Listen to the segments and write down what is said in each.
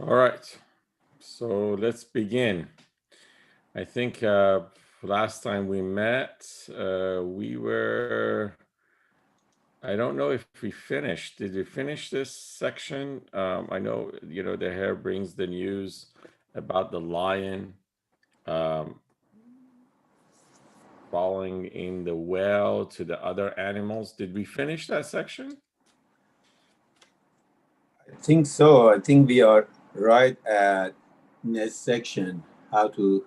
All right, so let's begin. I think last time we met, I don't know if we finished. Did we finish this section? I know, the hair brings the news about the lion um, falling in the well to the other animals. Did we finish that section? I think so. I think we are right at next section. How to?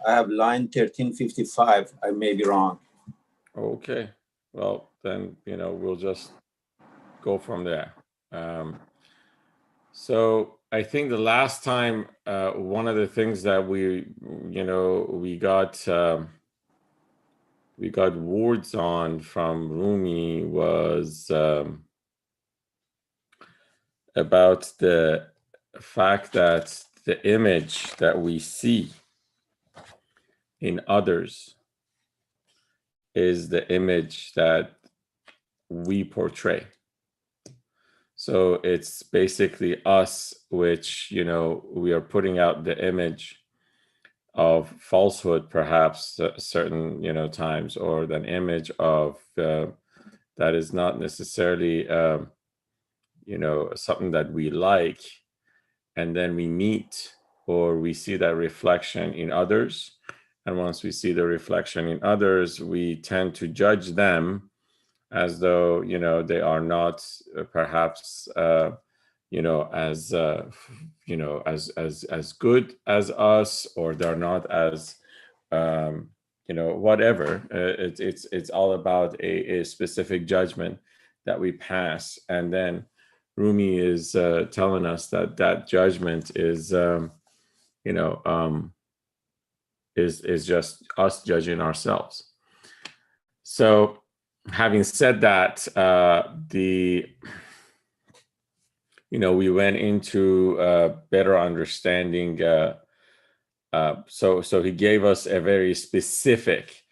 I have line 1355. I may be wrong. Okay. Well, then, we'll just go from there. So I think the last time, one of the things that we got words on from Rumi was about the fact that the image that we see in others is the image that we portray. So it's basically us, which, we are putting out the image of falsehood, perhaps certain, times, or an image of that is not necessarily, something that we like. And then we meet or we see that reflection in others. And once we see the reflection in others, we tend to judge them as though they are not perhaps as as good as us, or they're not as whatever. It's all about a specific judgment that we pass, and then Rumi is telling us that that judgment is you know is just us judging ourselves. So having said that, the we went into better understanding. So he gave us a very specific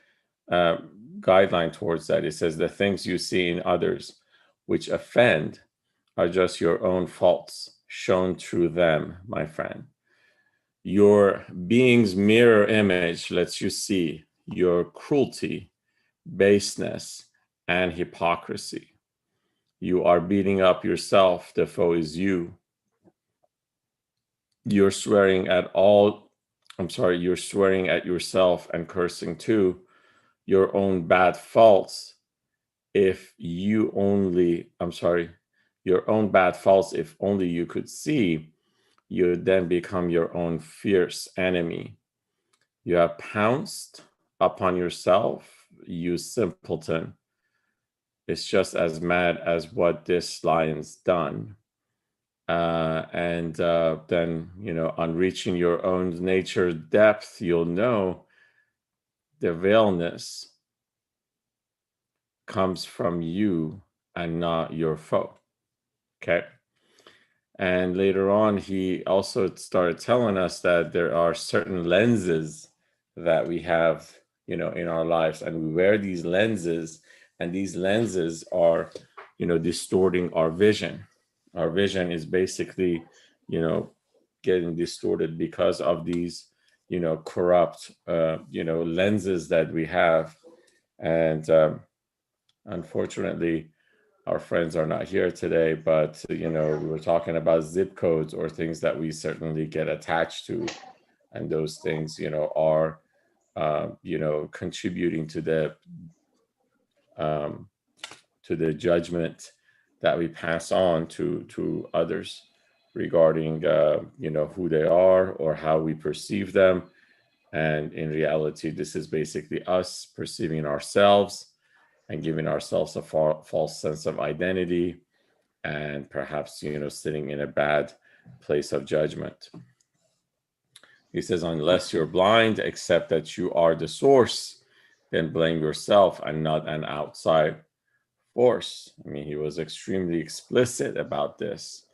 uh, guideline towards that. It says the things you see in others which offend are just your own faults shown through them, my friend. Your being's mirror image lets you see your cruelty, baseness, and hypocrisy. You are beating up yourself. The foe is you. You're swearing at all. You're swearing at yourself and cursing too your own bad faults. If you only, your own bad faults, if only you could see, you would then become your own fierce enemy. You have pounced upon yourself, you simpleton. It's just as mad as what this lion's done. And then, on reaching your own nature depth, you'll know the vileness comes from you and not your foe. Okay. And later on, he also started telling us that there are certain lenses that we have, in our lives, and we wear these lenses, and these lenses are, distorting our vision. Our vision is basically, getting distorted because of these, corrupt, lenses that we have. And unfortunately, our friends are not here today, but we were talking about zip codes or things that we certainly get attached to, and those things are contributing um, to the judgment that we pass on to others regarding who they are or how we perceive them. And in reality, this is basically us perceiving ourselves and giving ourselves a false sense of identity, and perhaps sitting in a bad place of judgment. He says, unless you're blind, accept that you are the source, then blame yourself and not an outside force. I mean, he was extremely explicit about this.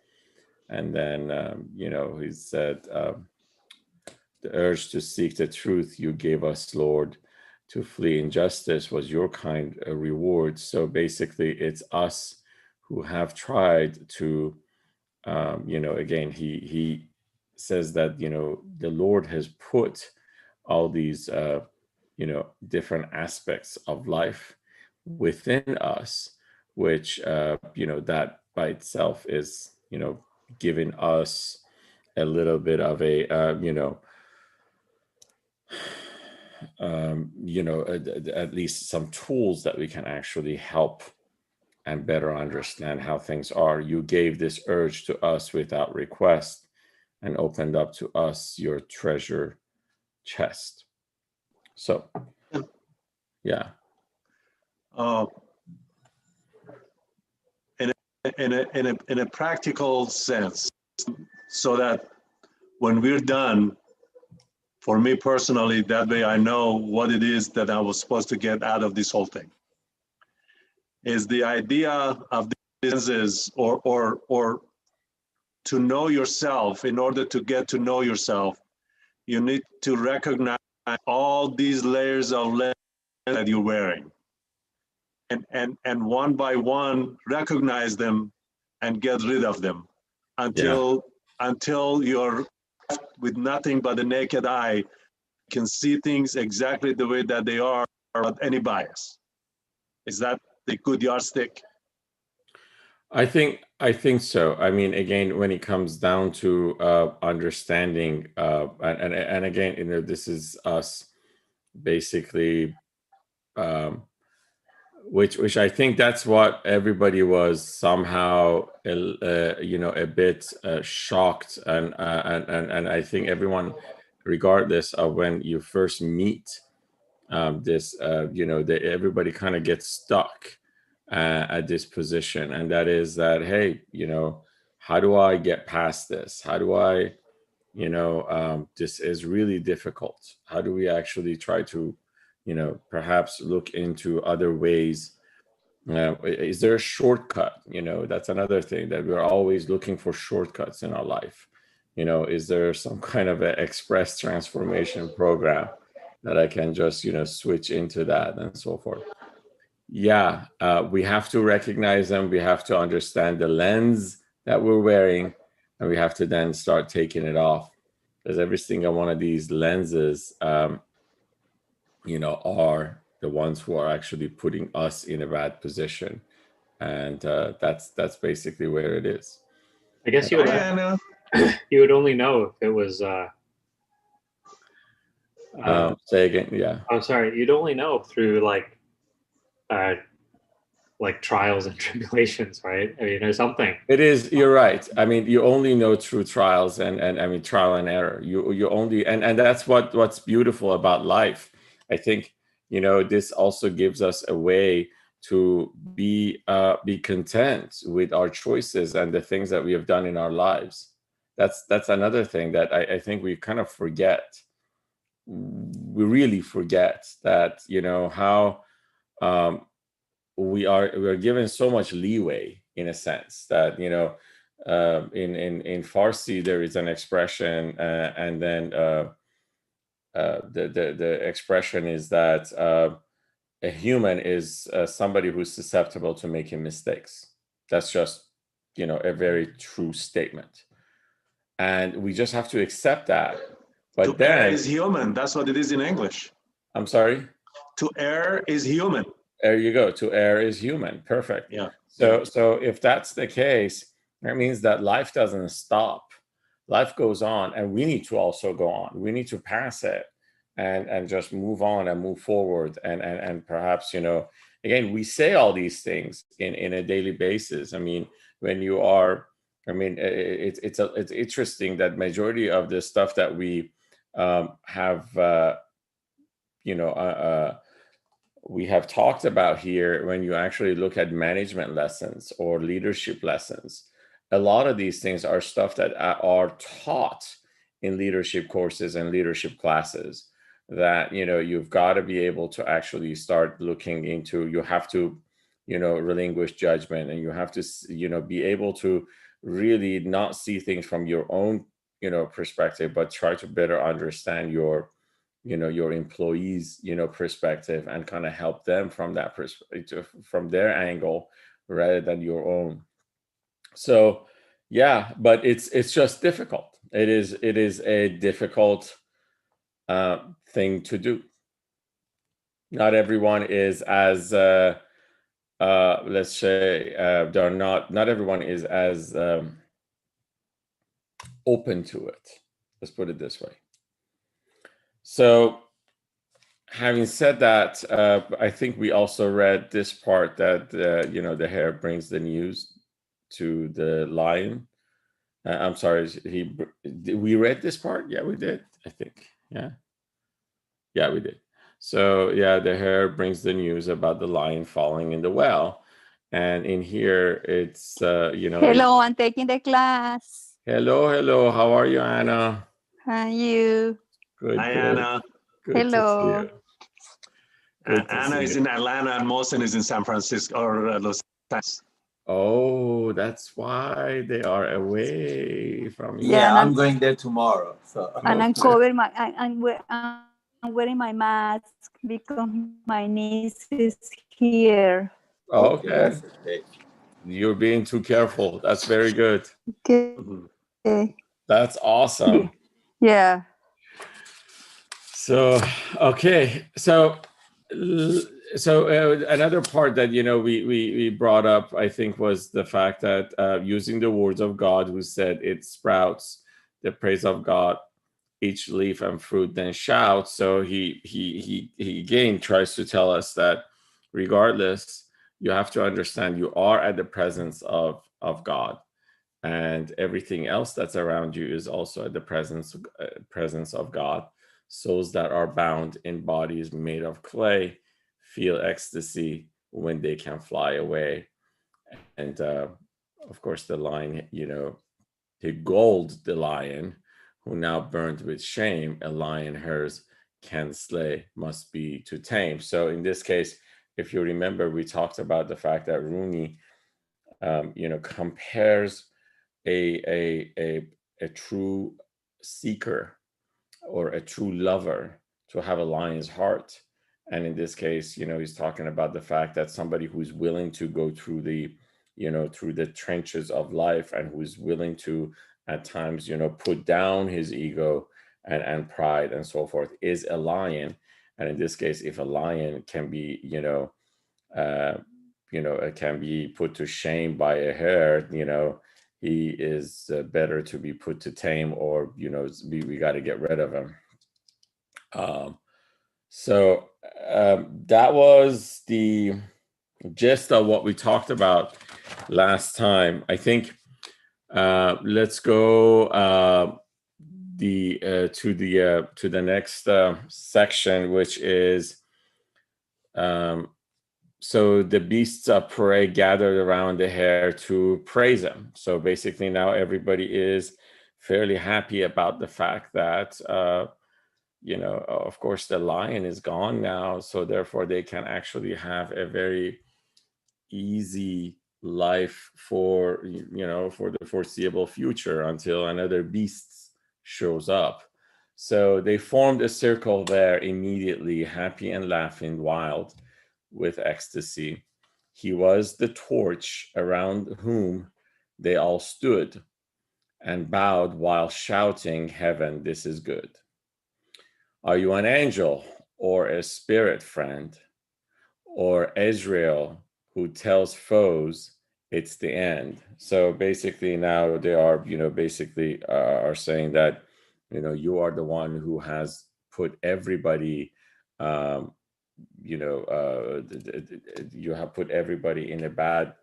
And then he said, the urge to seek the truth you gave us, Lord, to flee injustice was your kind reward. So basically, it's us who have tried to again, he says that, the Lord has put all these, different aspects of life within us, which, that by itself is, giving us a little bit of a, at least some tools that we can actually help and better understand how things are. You gave this urge to us without request and opened up to us your treasure chest. So, yeah. Uh, in a practical sense, so that when we're done, for me personally, that way I know what it is that I was supposed to get out of this whole thing. Is the idea of this is or to know yourself. In order to get to know yourself, you need to recognize all these layers of lens that you're wearing, and one by one recognize them and get rid of them until you're left with nothing but the naked eye, can see things exactly the way that they are without any bias. Is that a good yardstick? I think so. I mean, again, when it comes down to understanding, and again, this is us basically, which I think that's what everybody was somehow, a bit shocked, and I think everyone, regardless of when you first meet this, everybody kind of gets stuck at this position, and that is that, hey, how do I get past this? How do I, this is really difficult. How do we actually try to, perhaps look into other ways? Is there a shortcut? That's another thing, that we're always looking for shortcuts in our life. Is there some kind of an express transformation program that I can just, switch into that and so forth? Yeah, we have to recognize them. We have to understand the lens that we're wearing, and we have to then start taking it off, because every single one of these lenses, are the ones who are actually putting us in a bad position, and that's basically where it is. I guess you would only know if it was. Say again, yeah. I'm sorry. You'd only know through like trials and tribulations, right? I mean, or something. It is. You're right. I mean, you only know through trials and I mean, trial and error. You only, and that's what's beautiful about life. I think, this also gives us a way to be content with our choices and the things that we have done in our lives. That's another thing that I think we kind of forget. We really forget that, how we're given so much leeway, in a sense that, in Farsi there is an expression, and then the expression is that a human is somebody who's susceptible to making mistakes. That's just, a very true statement, and we just have to accept that. But to err is human. That's what it is in English. I'm sorry? To err is human. There you go. To err is human. Perfect. Yeah. So if that's the case, that means that life doesn't stop. Life goes on, and we need to also go on. We need to pass it and just move on and move forward. And perhaps, again, we say all these things in a daily basis. I mean, when you are, it's interesting that majority of the stuff that we have, we have talked about here, when you actually look at management lessons or leadership lessons, a lot of these things are stuff that are taught in leadership courses and leadership classes, that, you've got to be able to actually start looking into. You have to, relinquish judgment, and you have to, be able to really not see things from your own, perspective, but try to better understand your employees, perspective, and kind of help them from that perspective, from their angle, rather than your own. So, Yeah, but it's just difficult. It is a difficult thing to do. Not everyone is as let's say not everyone is as open to it. Let's put it this way. So, having said that, I think we also read this part that the hare brings the news to the lion. I'm sorry, we read this part? Yeah, we did, I think. Yeah, we did. So yeah, the hare brings the news about the lion falling in the well. And in here, it's, Hello, I'm taking the class. Hello. How are you, Anna? And you? Good, Hi, good. Anna. Good to see Hello. you. Good to Anna see is you. in Atlanta and Mohsen is in San Francisco or Los Angeles. Oh, that's why they are away from you. Yeah, and I'm going there tomorrow. So And I'm Okay. covering I'm wearing my mask because my niece is here. okay, Okay. that's okay. You're being too careful. That's very good. Okay. Mhm. That's awesome. Yeah. So, okay. So another part that we brought up, I think, was the fact that using the words of God, who said it sprouts the praise of God, each leaf and fruit then shouts. So he again tries to tell us that regardless, you have to understand you are at the presence of God, and everything else that's around you is also at the presence of God. Souls that are bound in bodies made of clay feel ecstasy when they can fly away. And of course, the lion, he gold the lion, who now burned with shame, a lion hers can slay, must be to tame. So in this case, if you remember, we talked about the fact that Rumi, compares a true seeker or a true lover to have a lion's heart. And in this case, he's talking about the fact that somebody who's willing to go through the trenches of life, and who's willing to at times, put down his ego and pride and so forth, is a lion. And in this case, if a lion can be, uh, it can be put to shame by a hare, he is better to be put to tame, or we got to get rid of him. um, so that was the gist of what we talked about last time. I think let's go to the next section, which is so the beasts of prey gathered around the hare to praise him. So basically now everybody is fairly happy about the fact that of course the lion is gone now, so therefore they can actually have a very easy life for the foreseeable future until another beast shows up. So they formed a circle there immediately, happy and laughing, wild with ecstasy. He was the torch around whom they all stood and bowed while shouting, "Heaven, this is good. Are you an angel or a spirit friend, or Israel who tells foes it's the end?" So basically now they are, basically are saying that, you are the one who has put everybody, you have put everybody in a bad,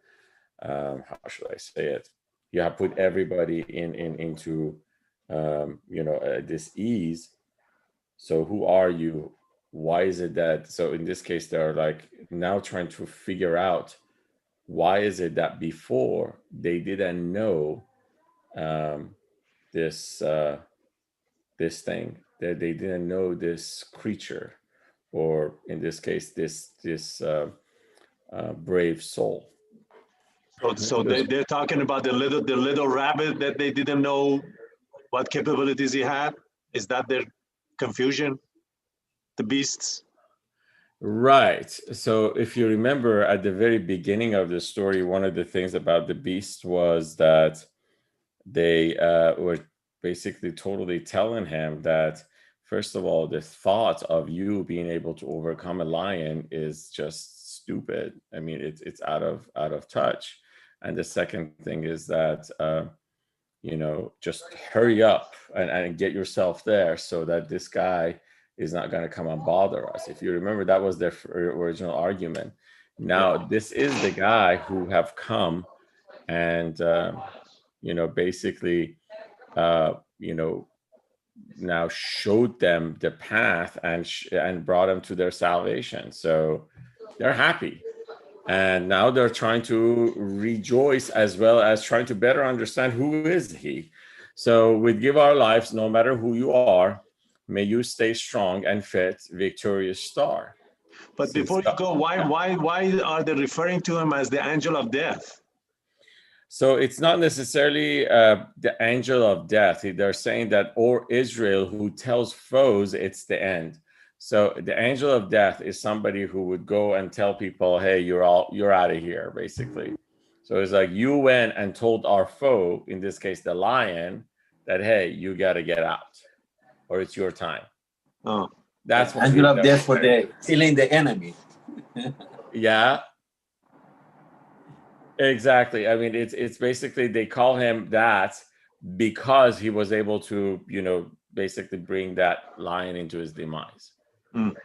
how should I say it? You have put everybody into, this ease. So who are you? Why is it that? So in this case, they're like now trying to figure out why is it that before they didn't know this this thing, that they didn't know this creature, or in this case, this brave soul. So they're talking about the little rabbit that they didn't know what capabilities he had. Is that their confusion? The beasts. Right. So if you remember at the very beginning of the story, one of the things about the beast was that they were basically totally telling him that, first of all, the thought of you being able to overcome a lion is just stupid. I mean, it's out of touch. And the second thing is that just hurry up and get yourself there so that this guy is not going to come and bother us. If you remember, that was their original argument. Now, this is the guy who have come and, basically, now showed them the path and brought them to their salvation. So they're happy. And now they're trying to rejoice as well as trying to better understand who is he. So we give our lives, no matter who you are, may you stay strong and fit, victorious star. But before you go, why are they referring to him as the angel of death? So it's not necessarily the angel of death. They're saying that, or Israel who tells foes it's the end. So the angel of death is somebody who would go and tell people, hey, you're out of here, basically. So it's like you went and told our foe, in this case, the lion, that, hey, you got to get out or it's your time. Oh, that's what angel of death for killing the enemy. Yeah. Exactly. I mean, it's basically they call him that because he was able to, basically bring that lion into his demise. Mm.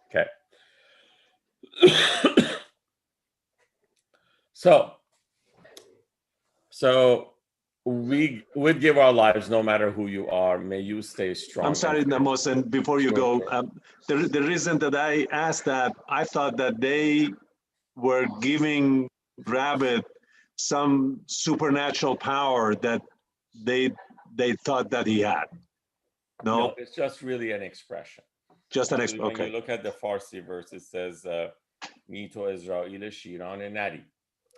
Okay. So we would give our lives, no matter who you are. May you stay strong. I'm sorry, Namos, and before you go, the reason that I asked that, I thought that they were giving Rabbit some supernatural power that they thought that he had. No, it's just really an expression. Just an expression. Okay. When you look at the Farsi verse, it says "Mito Israel Shiran and Nadi."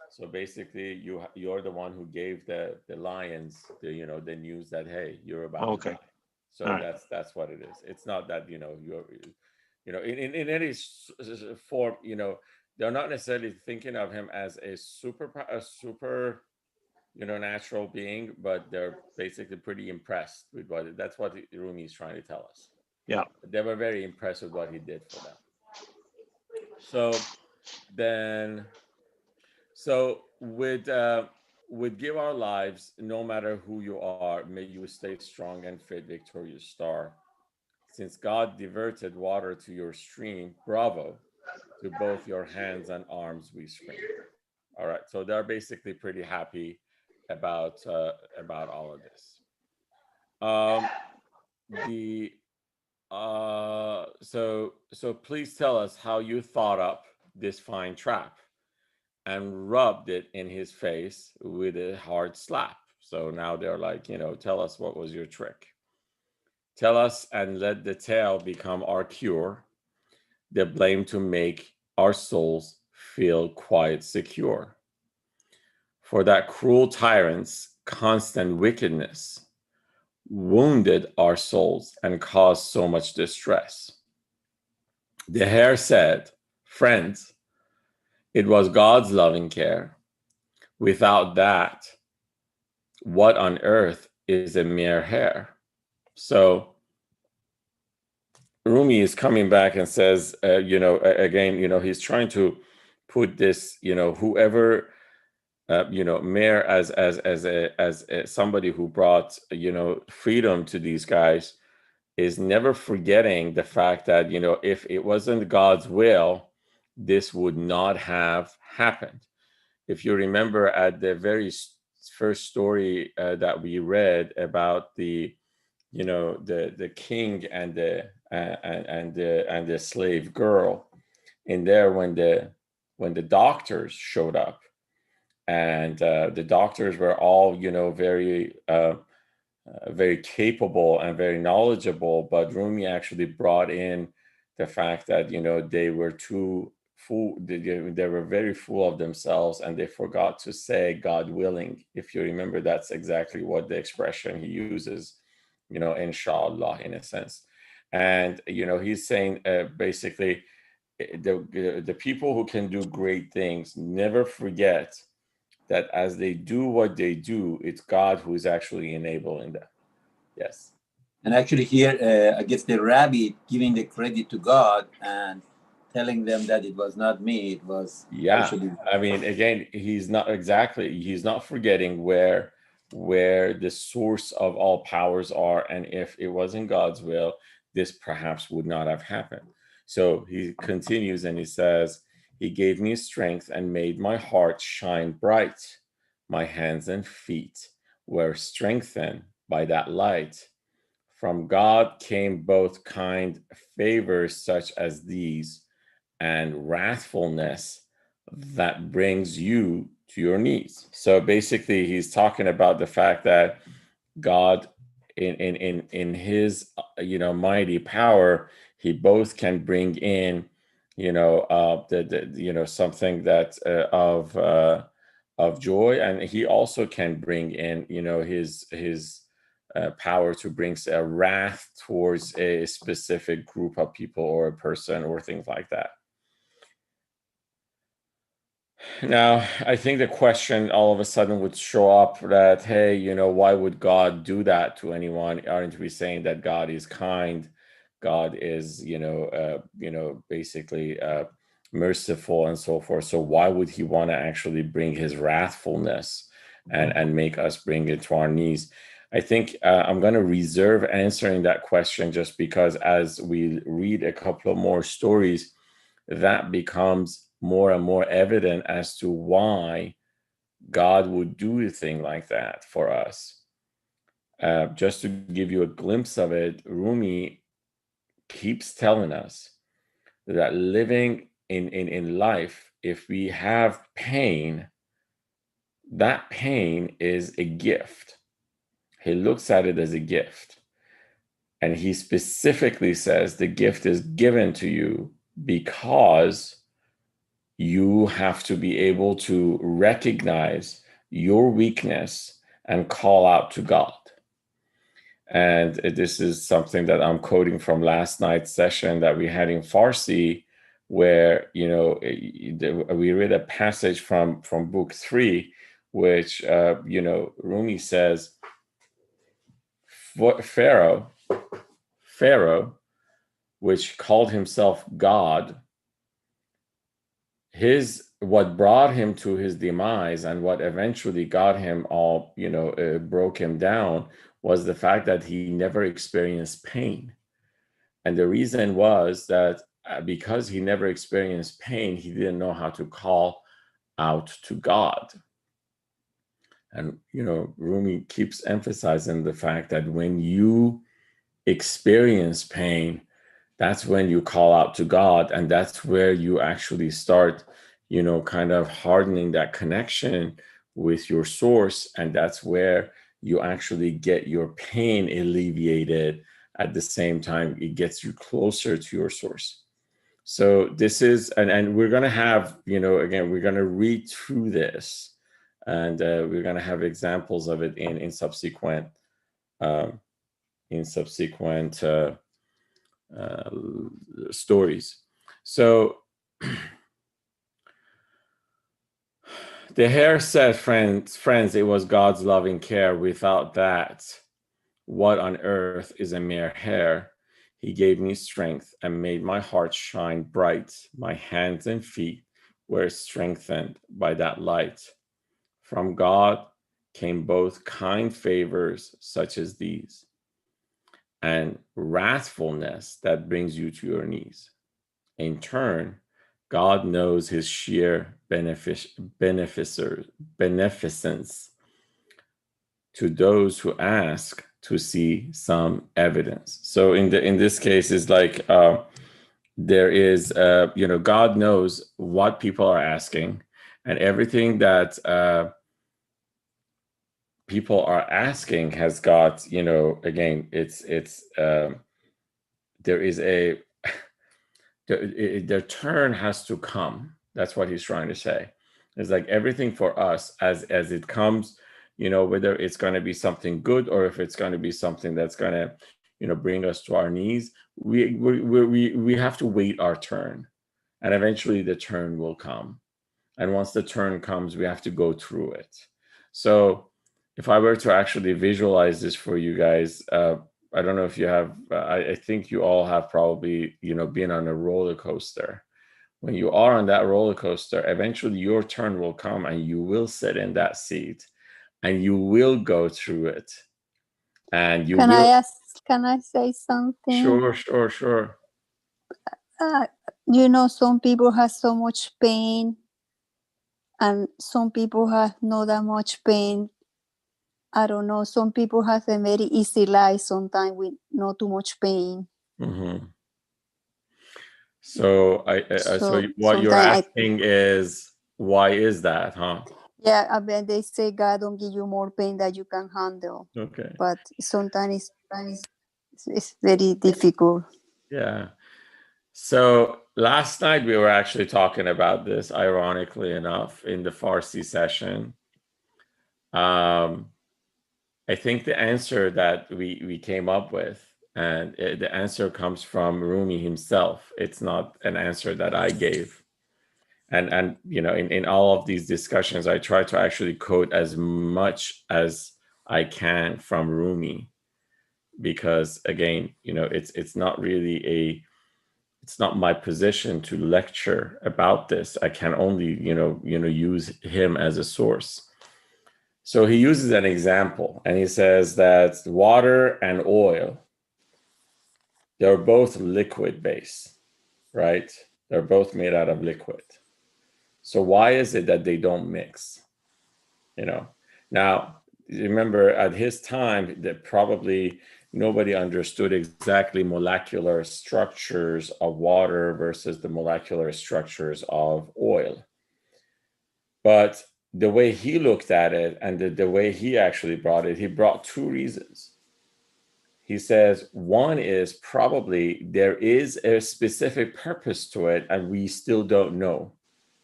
So basically, you're the one who gave the lions the news that, hey, you're about to die. So that's what it is. It's not that you're in any form, they're not necessarily thinking of him as a super natural being, but they're basically pretty impressed with that's what Rumi is trying to tell us. Yeah, they were very impressed with what he did for them. So with give our lives, no matter who you are, may you stay strong and fit, victorious star. Since God diverted water to your stream, bravo, to both your hands and arms we scream. All right, so they're basically pretty happy about all of this. So please tell us how you thought up this fine trap and rubbed it in his face with a hard slap. So now they're like, tell us what was your trick. Tell us and let the tale become our cure, the blame to make our souls feel quite secure. For that cruel tyrant's constant wickedness wounded our souls and caused so much distress. The hare said, friends, it was God's loving care. Without that, what on earth is a mere hair? So Rumi is coming back and says, again, he's trying to put this, whoever, Mayor as somebody who brought, freedom to these guys, is never forgetting the fact that, if it wasn't God's will, this would not have happened. If you remember at the very first story that we read about the king and the slave girl in there, when the doctors showed up, and the doctors were all very capable and very knowledgeable, but Rumi actually brought in the fact that they were too full, they were very full of themselves, and they forgot to say God willing. If you remember, that's exactly what the expression he uses, inshallah, in a sense. And he's saying basically the people who can do great things never forget that as they do what they do, it's God who is actually enabling them. Yes. And actually here, I guess the rabbit giving the credit to God and telling them that it was not me, it was actually. I mean, again, he's not forgetting where the source of all powers are, and if it wasn't God's will, this perhaps would not have happened. So he continues and he says, he gave me strength and made my heart shine bright. My hands and feet were strengthened by that light. From God came both kind favors such as these and wrathfulness that brings you to your knees. So basically, he's talking about the fact that God, in his mighty power, he both can bring in something that of joy, and he also can bring in his power to bring a wrath towards a specific group of people or a person or things like that. Now, I think the question all of a sudden would show up that, hey, why would God do that to anyone? Aren't we saying that God is kind? God is, basically merciful and so forth. So why would he want to actually bring his wrathfulness and make us bring it to our knees? I think I'm going to reserve answering that question just because as we read a couple of more stories, that becomes more and more evident as to why God would do a thing like that for us. Just to give you a glimpse of it, Rumi keeps telling us that living in life, if we have pain, that pain is a gift. He looks at it as a gift. And he specifically says the gift is given to you because you have to be able to recognize your weakness and call out to God. And this is something that I'm quoting from last night's session that we had in Farsi, where we read a passage from book 3, which Rumi says, Pharaoh, which called himself God, what brought him to his demise and what eventually got him broke him down was the fact that he never experienced pain. And the reason was that because he never experienced pain, he didn't know how to call out to God. And, Rumi keeps emphasizing the fact that when you experience pain, that's when you call out to God. And that's where you actually start, kind of hardening that connection with your source. And that's where you actually get your pain alleviated. At the same time, it gets you closer to your source. So this is, and we're going to have, again, we're going to read through this and we're going to have examples of it in subsequent stories. So the hare said, friends, it was God's loving care. Without that, what on earth is a mere hare? He gave me strength and made my heart shine bright. My hands and feet were strengthened by that light. From God came both kind favors such as these and wrathfulness that brings you to your knees. In turn, God knows his sheer beneficence to those who ask to see some evidence. So in this case, it's like there is, God knows what people are asking, and everything that people are asking has got, again, there is their turn has to come. That's what he's trying to say. It's like everything for us as it comes, whether it's going to be something good or if it's going to be something that's going to, bring us to our knees, we have to wait our turn, and eventually the turn will come. And once the turn comes, we have to go through it. So if I were to actually visualize this for you guys, I don't know if you have, I think you all have probably, been on a roller coaster. When you are on that roller coaster, eventually your turn will come and you will sit in that seat and you will go through it. And you Can will. I ask, can I say something? Sure. Some people have so much pain and some people have not that much pain. I don't know. Some people have a very easy life sometimes with not too much pain. Mm-hmm. So so what you're asking is, why is that, huh? Yeah, I mean, they say God don't give you more pain that you can handle. Okay. But sometimes it's very difficult. Yeah. So last night we were actually talking about this, ironically enough, in the Farsi session. I think the answer that we came up with, and the answer comes from Rumi himself. It's not an answer that I gave. And in all of these discussions, I try to actually quote as much as I can from Rumi, because again, it's not really it's not my position to lecture about this. I can only use him as a source. So he uses an example, and he says that water and oil, they're both liquid based, right? They're both made out of liquid. So why is it that they don't mix? Now, remember at his time that probably nobody understood exactly molecular structures of water versus the molecular structures of oil. But the way he looked at it and the way he actually brought it, he brought two reasons. He says one is probably there is a specific purpose to it and we still don't know.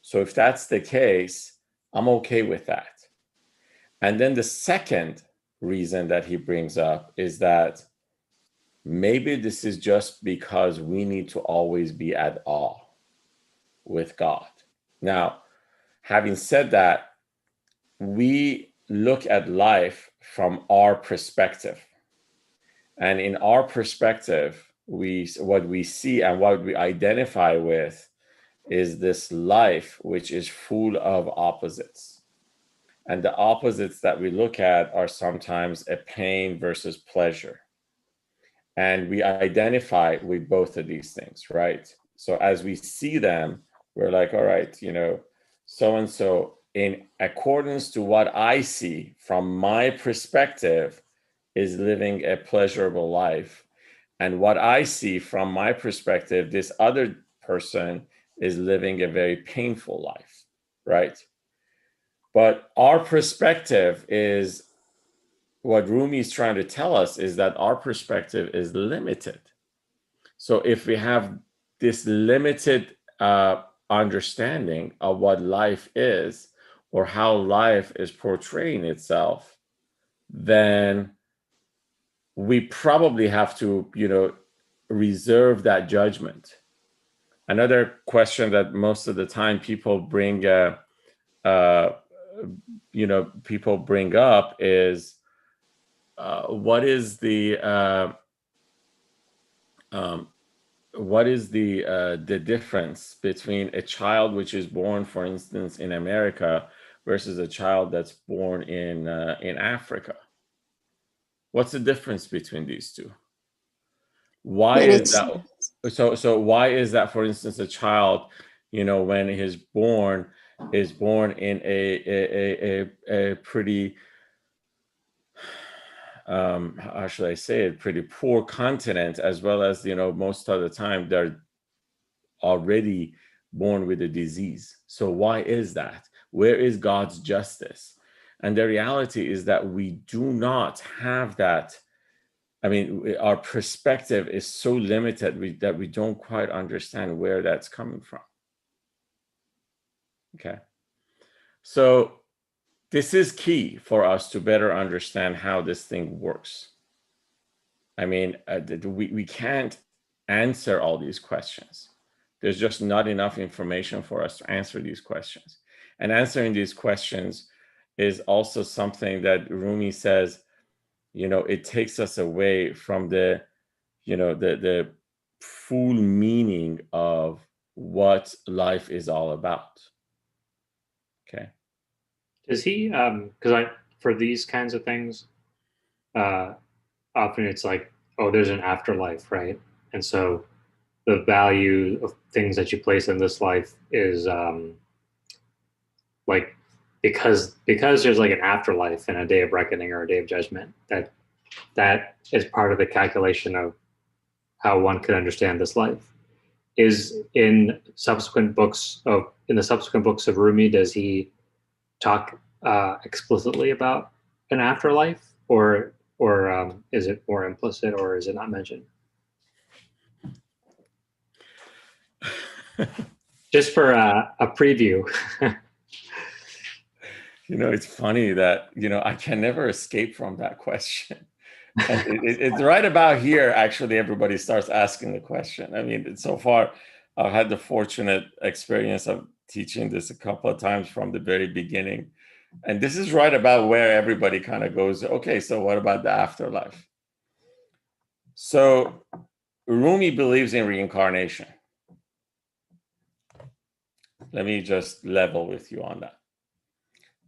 So if that's the case, I'm okay with that. And then the second reason that he brings up is that maybe this is just because we need to always be at awe with God. Now, having said that, we look at life from our perspective. And in our perspective, what we see and what we identify with is this life which is full of opposites. And the opposites that we look at are sometimes a pain versus pleasure. And we identify with both of these things, right? So as we see them, we're like, all right, so-and-so, in accordance to what I see from my perspective, is living a pleasurable life. And what I see from my perspective, this other person is living a very painful life, right? But our perspective is, what Rumi is trying to tell us is that our perspective is limited. So if we have this limited understanding of what life is or how life is portraying itself, then we probably have to, reserve that judgment. Another question that most of the time people bring up is, what is the difference between a child which is born, for instance, in America versus a child that's born in Africa? What's the difference between these two? Why is that? So why is that, for instance, a child, when he's born, is born in a pretty, how should I say it, pretty poor continent, as well as, most of the time they're already born with a disease. So why is that? Where is God's justice? And the reality is that we do not have that. I mean, our perspective is so limited that we don't quite understand where that's coming from. Okay. So this is key for us to better understand how this thing works. I mean, we can't answer all these questions. There's just not enough information for us to answer these questions. And answering these questions is also something that Rumi says, it takes us away from the full meaning of what life is all about. Okay. Does he, because for these kinds of things, often it's like, oh, there's an afterlife, right? And so the value of things that you place in this life is like, because there's like an afterlife and a day of reckoning or a day of judgment, that is part of the calculation of how one could understand this life. Is in the subsequent books of Rumi, does he talk explicitly about an afterlife, or is it more implicit, or is it not mentioned? Just for a preview. It's funny that I can never escape from that question. It's right about here, actually, everybody starts asking the question. I mean, so far, I've had the fortunate experience of teaching this a couple of times from the very beginning. And this is right about where everybody kind of goes, okay, so what about the afterlife? So Rumi believes in reincarnation. Let me just level with you on that.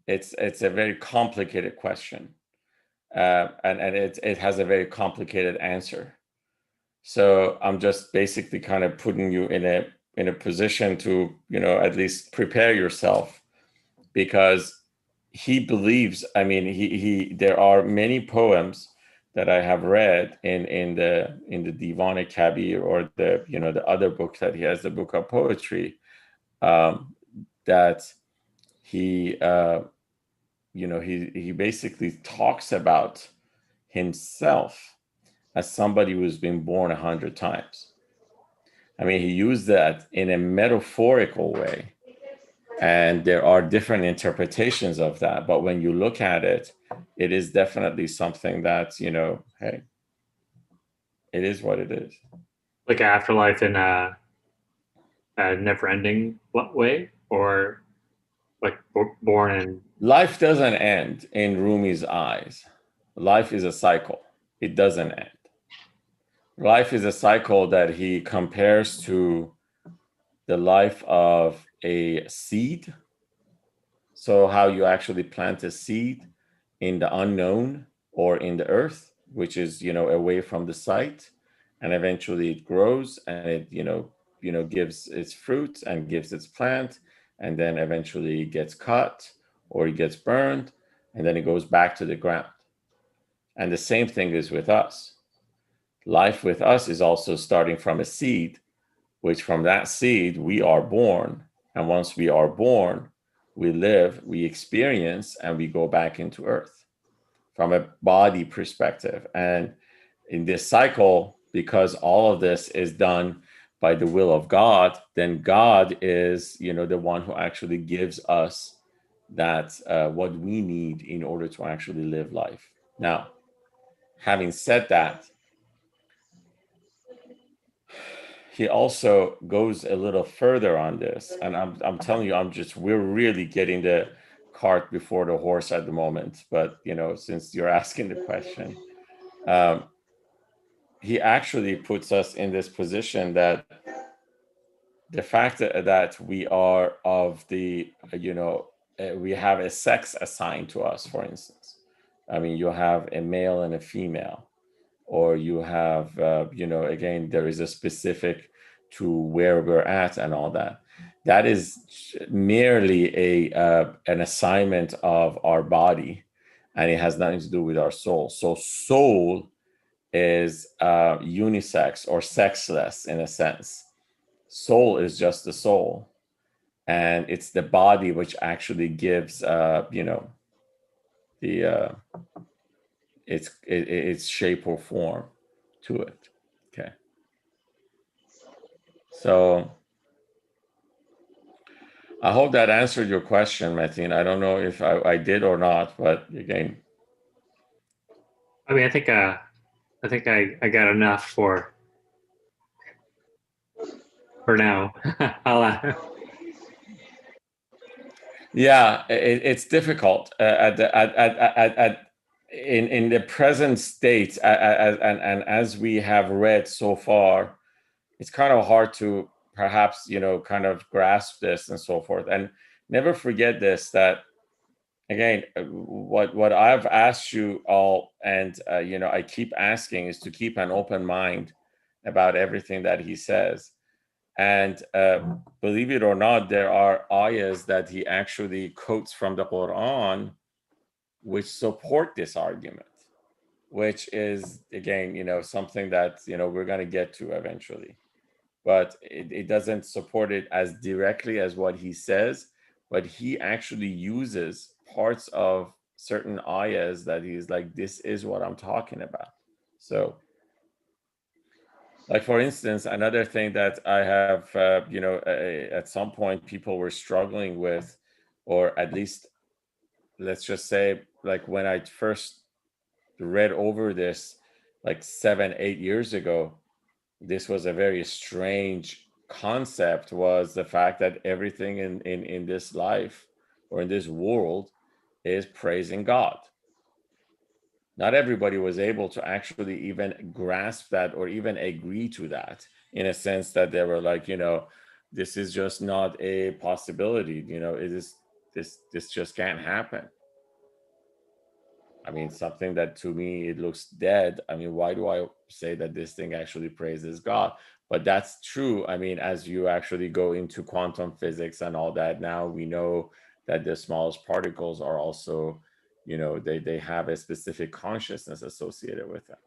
It's a very complicated question. And it has a very complicated answer. So I'm just basically kind of putting you in a position to, at least prepare yourself, because he believes, I mean, there are many poems that I have read in the Divan-e-Kabir, or the other book that he has, the book of poetry, that he he basically talks about himself as somebody who's been born 100 times. I mean, he used that in a metaphorical way, and there are different interpretations of that. But when you look at it, it is definitely something that, hey, it is what it is. Like afterlife in a never-ending way, or like born in... Life doesn't end in Rumi's eyes. Life is a cycle. It doesn't end. Life is a cycle that he compares to the life of a seed. So how you actually plant a seed in the unknown or in the earth, which is, away from the sight, and eventually it grows and it, gives its fruit and gives its plant, and then eventually it gets cut or it gets burned, and then it goes back to the ground. And the same thing is with us. Life with us is also starting from a seed, which from that seed we are born. And once we are born, we live, we experience, and we go back into earth from a body perspective. And in this cycle, because all of this is done by the will of God, then God is, the one who actually gives us that what we need in order to actually live life. Now, having said that, he also goes a little further on this, and I'm telling you, we're really getting the cart before the horse at the moment. But since you're asking the question, he actually puts us in this position that the fact that we are of the, we have a sex assigned to us, for instance. I mean, you have a male and a female, or you have, again, there is a specific to where we're at and all that. That is merely an assignment of our body, and it has nothing to do with our soul. So soul is unisex or sexless in a sense. Soul is just the soul, and it's the body which actually gives, its shape or form to it. Okay. So I hope that answered your question, Metin. I don't know if I did or not, but again. I mean, I think I got enough for now. Yeah, it's difficult in the present state, and as we have read so far, it's kind of hard to perhaps kind of grasp this and so forth. And never forget this, that again, what I've asked you all, and I keep asking, is to keep an open mind about everything that he says. And believe it or not, there are ayahs that he actually quotes from the Quran which support this argument, which is, again, something that, we're going to get to eventually. But it doesn't support it as directly as what he says, but he actually uses parts of certain ayahs that he's like, this is what I'm talking about. So, like, for instance, another thing that I have, at some point people were struggling with, or at least, let's just say, like when I first read over this, like 7-8 years ago, this was a very strange concept, was the fact that everything in this life or in this world is praising God. Not everybody was able to actually even grasp that or even agree to that, in a sense that they were like, this is just not a possibility. It is, this just can't happen. I mean, something that to me, it looks dead. I mean, why do I say that this thing actually praises God? But that's true. I mean, as you actually go into quantum physics and all that, now we know that the smallest particles are also, they have a specific consciousness associated with them.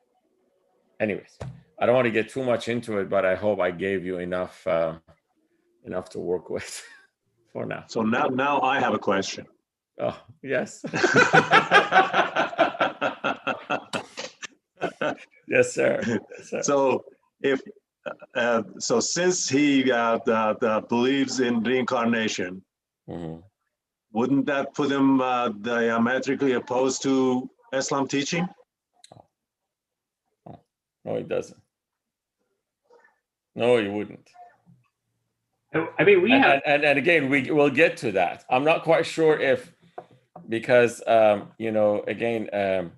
Anyways, I don't want to get too much into it, but I hope I gave you enough to work with for now. So now I have a question. Oh, yes. Yes, sir. Yes, sir. So since he believes in reincarnation, Mm-hmm. wouldn't that put him diametrically opposed to Islam teaching? Oh. No, it doesn't. No, it wouldn't. I mean, and again, we'll get to that. I'm not quite sure if, because again,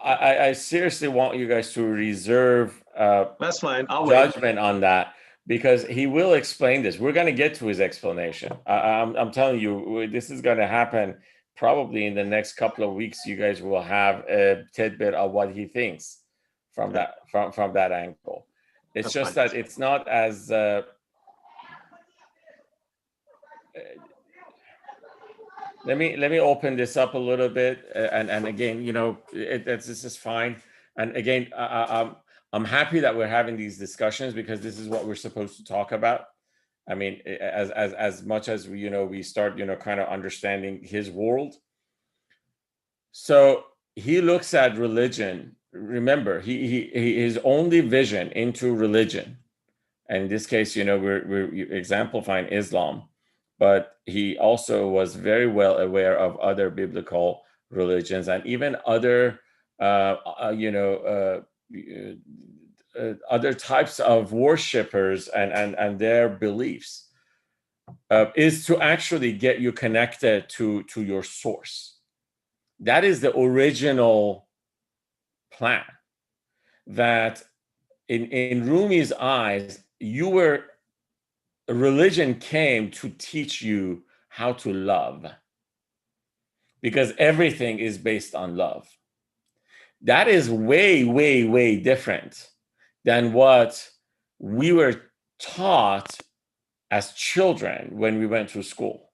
I seriously want you guys to reserve that's fine. I'll judgment wait on that, because he will explain this. We're going to get to his explanation. I'm telling you, this is going to happen probably in the next couple of weeks. You guys will have a tidbit of what he thinks from that from that angle. It's that's just fine. That it's not as let me open this up a little bit, and again, this is fine. And again, I'm happy that we're having these discussions, because this is what we're supposed to talk about. I mean, as much as we start kind of understanding his world. So he looks at religion. Remember, his only vision into religion, and in this case, we're exemplifying Islam, but he also was very well aware of other biblical religions and even other, other types of worshipers and their beliefs, is to actually get you connected to your source. That is the original plan. That in Rumi's eyes, religion came to teach you how to love, because everything is based on love. That is way, way, way different than what we were taught as children when we went to school,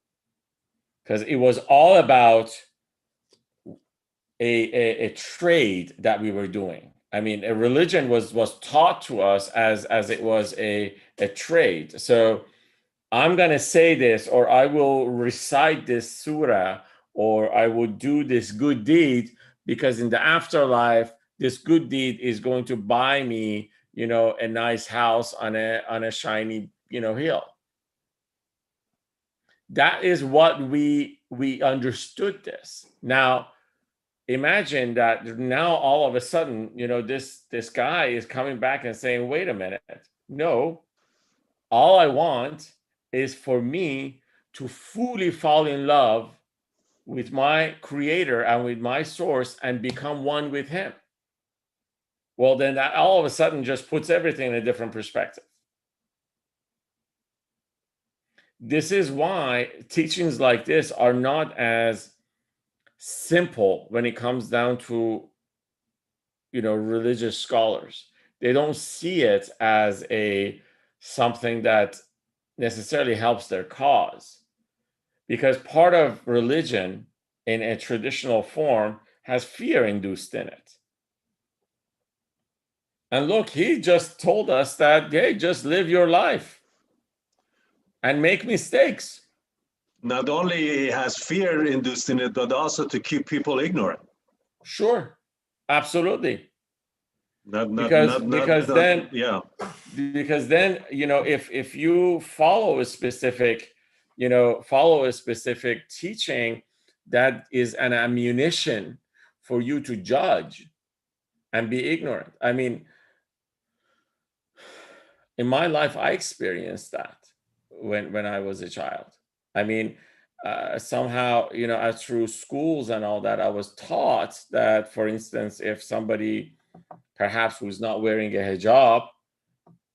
because it was all about a trade that we were doing. I mean, a religion was taught to us as it was a trade. So I'm going to say this, or I will recite this surah, or I will do this good deed, because in the afterlife, this good deed is going to buy me, a nice house on a shiny, hill. That is what we understood this. Now, imagine that now all of a sudden, this guy is coming back and saying, wait a minute, no, All I want is for me to fully fall in love with my creator and with my source and become one with him. Well, then that all of a sudden just puts everything in a different perspective. This is why teachings like this are not as simple when it comes down to, religious scholars. They don't see it as something that necessarily helps their cause, because part of religion in a traditional form has fear induced in it. And look, he just told us that, hey, just live your life and make mistakes. Not only has fear induced in it, but also to keep people ignorant. Sure, absolutely. Because then, if you follow a specific teaching, that is an ammunition for you to judge and be ignorant. I mean, in my life, I experienced that when I was a child. I mean, somehow, through schools and all that, I was taught that, for instance, if somebody perhaps who's not wearing a hijab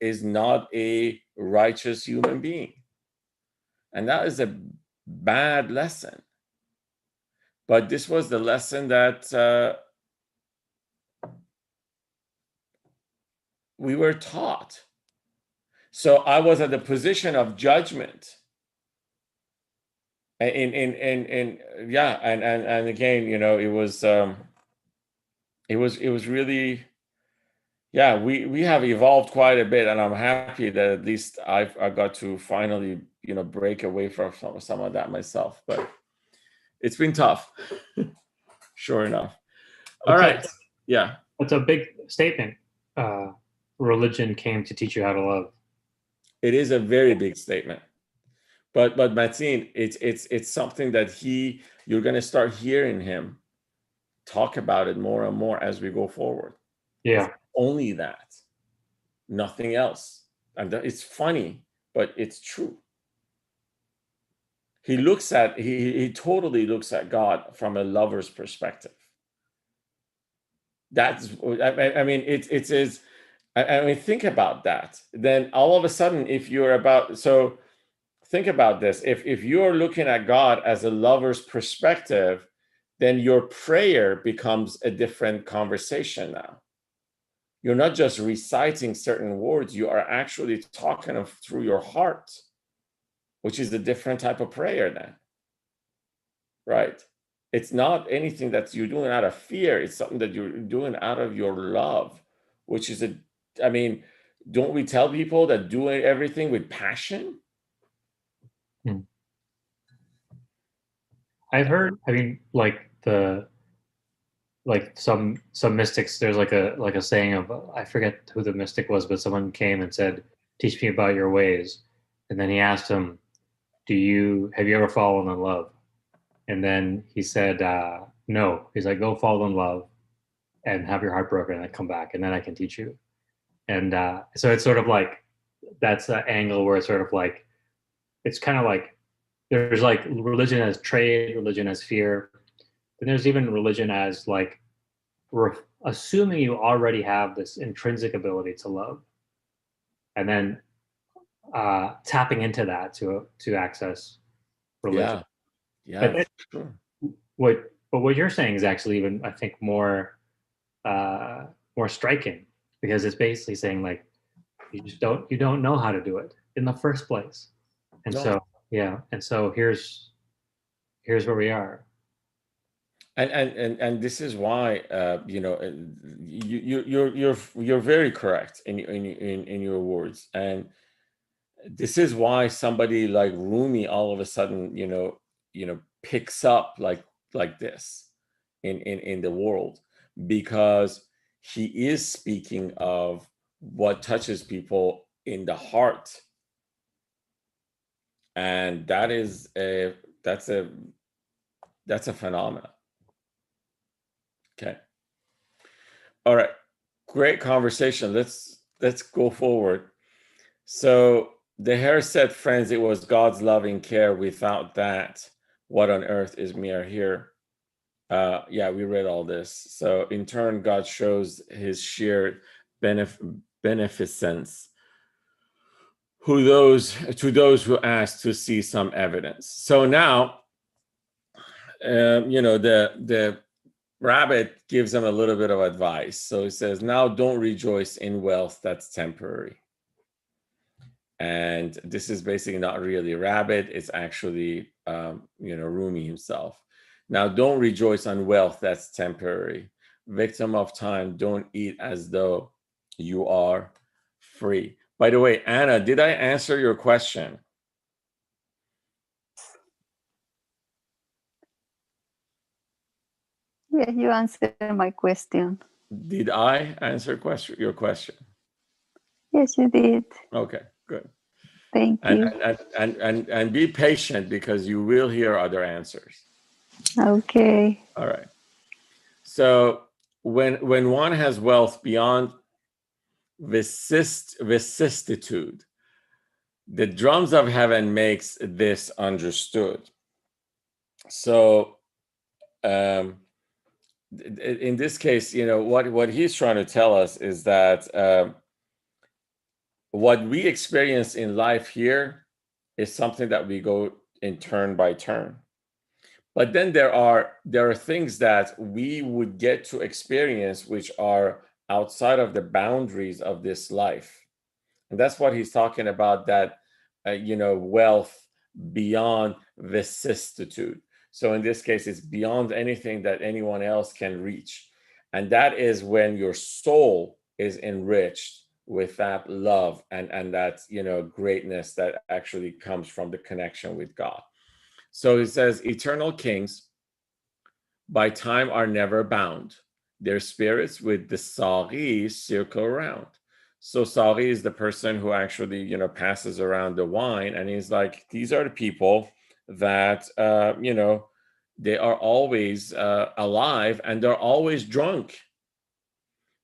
is not a righteous human being. And that is a bad lesson. But this was the lesson that we were taught. So I was at the position of judgment. And again, it was really, we have evolved quite a bit, and I'm happy that at least I got to finally, break away from some of that myself. But it's been tough, sure enough. All right, yeah. It's a big statement. Religion came to teach you how to love. It is a very big statement. But Mateen, it's something that you're going to start hearing him talk about it more and more as we go forward. Yeah. It's only that, nothing else. And it's funny, but it's true. He totally looks at God from a lover's perspective. I mean, think about that. Then all of a sudden, think about this. If you're looking at God as a lover's perspective, then your prayer becomes a different conversation now. You're not just reciting certain words, you are actually talking through your heart, which is a different type of prayer then, right? It's not anything that you're doing out of fear. It's something that you're doing out of your love, which is don't we tell people that doing everything with passion? I've heard, some mystics, there's like a saying of, I forget who the mystic was, but someone came and said, teach me about your ways. And then he asked him, have you ever fallen in love? And then he said, no. He's like, go fall in love and have your heart broken and then come back, and then I can teach you. And so it's sort of like, that's the angle where it's sort of like, it's kind of like, there's like religion as trade, religion as fear. Then there's even religion as like, we're assuming you already have this intrinsic ability to love, and then tapping into that to access religion. Yeah, sure. What you're saying is actually even, I think, more striking, because it's basically saying like, you don't know how to do it in the first place, and so here's where we are. And this is why you're very correct in your words, and this is why somebody like Rumi all of a sudden picks up like this in the world, because he is speaking of what touches people in the heart, and that's a phenomenon. Okay. All right. Great conversation. Let's go forward. So The hare said, friends, it was God's loving care. Without that, what on earth is mere here? Yeah, we read all this. So in turn, God shows his sheer beneficence to those who ask to see some evidence. So now, the rabbit gives them a little bit of advice. So he says, now don't rejoice in wealth that's temporary. And this is basically not really a rabbit. It's actually, Rumi himself. Now, don't rejoice on wealth that's temporary. Victim of time, don't eat as though you are free. By the way, Anna, did I answer your question? Yeah, you answered my question. Did I answer your question? Yes, you did. Okay, good. Thank you. And be patient, because you will hear other answers. Okay. All right. So when one has wealth beyond vicissitude, the drums of heaven makes this understood. So in this case, what he's trying to tell us is that what we experience in life here is something that we go in turn by turn. But then there are things that we would get to experience which are outside of the boundaries of this life. And that's what he's talking about, that wealth beyond vicissitude. So in this case, it's beyond anything that anyone else can reach. And that is when your soul is enriched with that love and that greatness that actually comes from the connection with God. So it says, eternal kings by time are never bound. Their spirits with the Sari circle around. So Sari is the person who actually, passes around the wine, and he's like, these are the people that, they are always alive, and they're always drunk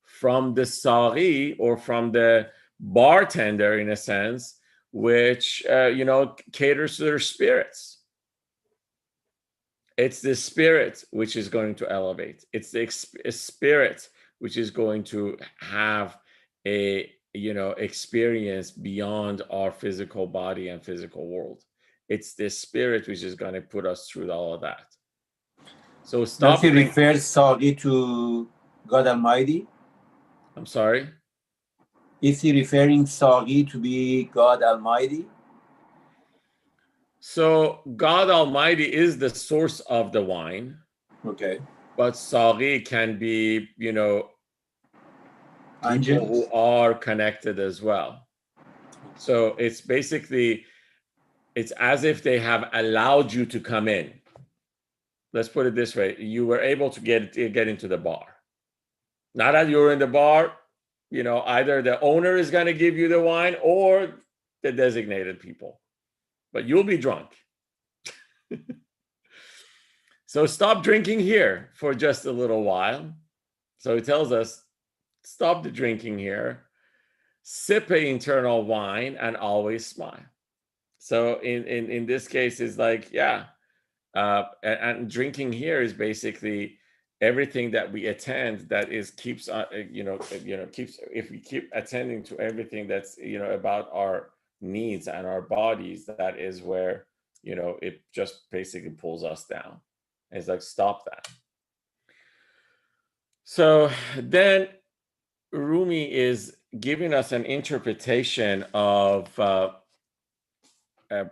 from the Sari, or from the bartender, in a sense, which, caters to their spirits. It's the spirit which is going to elevate. It's the spirit which is going to have a experience beyond our physical body and physical world. It's the spirit which is going to put us through all of that. So stop. Does he refer Sagi to God Almighty? I'm sorry? Is he referring Sagi to be God Almighty? So God Almighty is the source of the wine. Okay. But Sari can be, people Angels who are connected as well. So it's basically, it's as if they have allowed you to come in. Let's put it this way. You were able to get into the bar. Not that you're in the bar, either the owner is going to give you the wine or the designated people, but you'll be drunk. So stop drinking here for just a little while. So he tells us, stop the drinking here, sip an internal wine, and always smile. So in this case, it's like, and drinking here is basically everything that we attend that keeps if we keep attending to everything that's about our needs and our bodies, that is where it just basically pulls us down. It's like, stop that. So then Rumi is giving us an interpretation of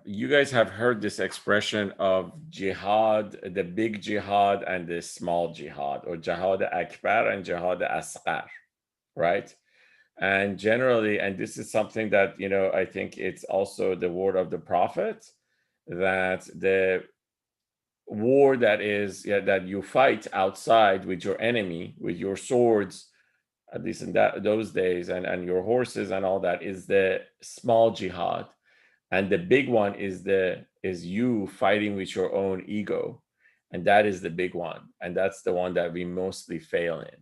you guys have heard this expression of jihad, the big jihad and the small jihad, or jihad akbar and jihad asghar, right? And generally, and this is something that I think it's also the word of the prophet, that the war that that you fight outside with your enemy, with your swords, at least in those days, and your horses and all that, is the small jihad. And the big one is you fighting with your own ego. And that is the big one. And that's the one that we mostly fail in.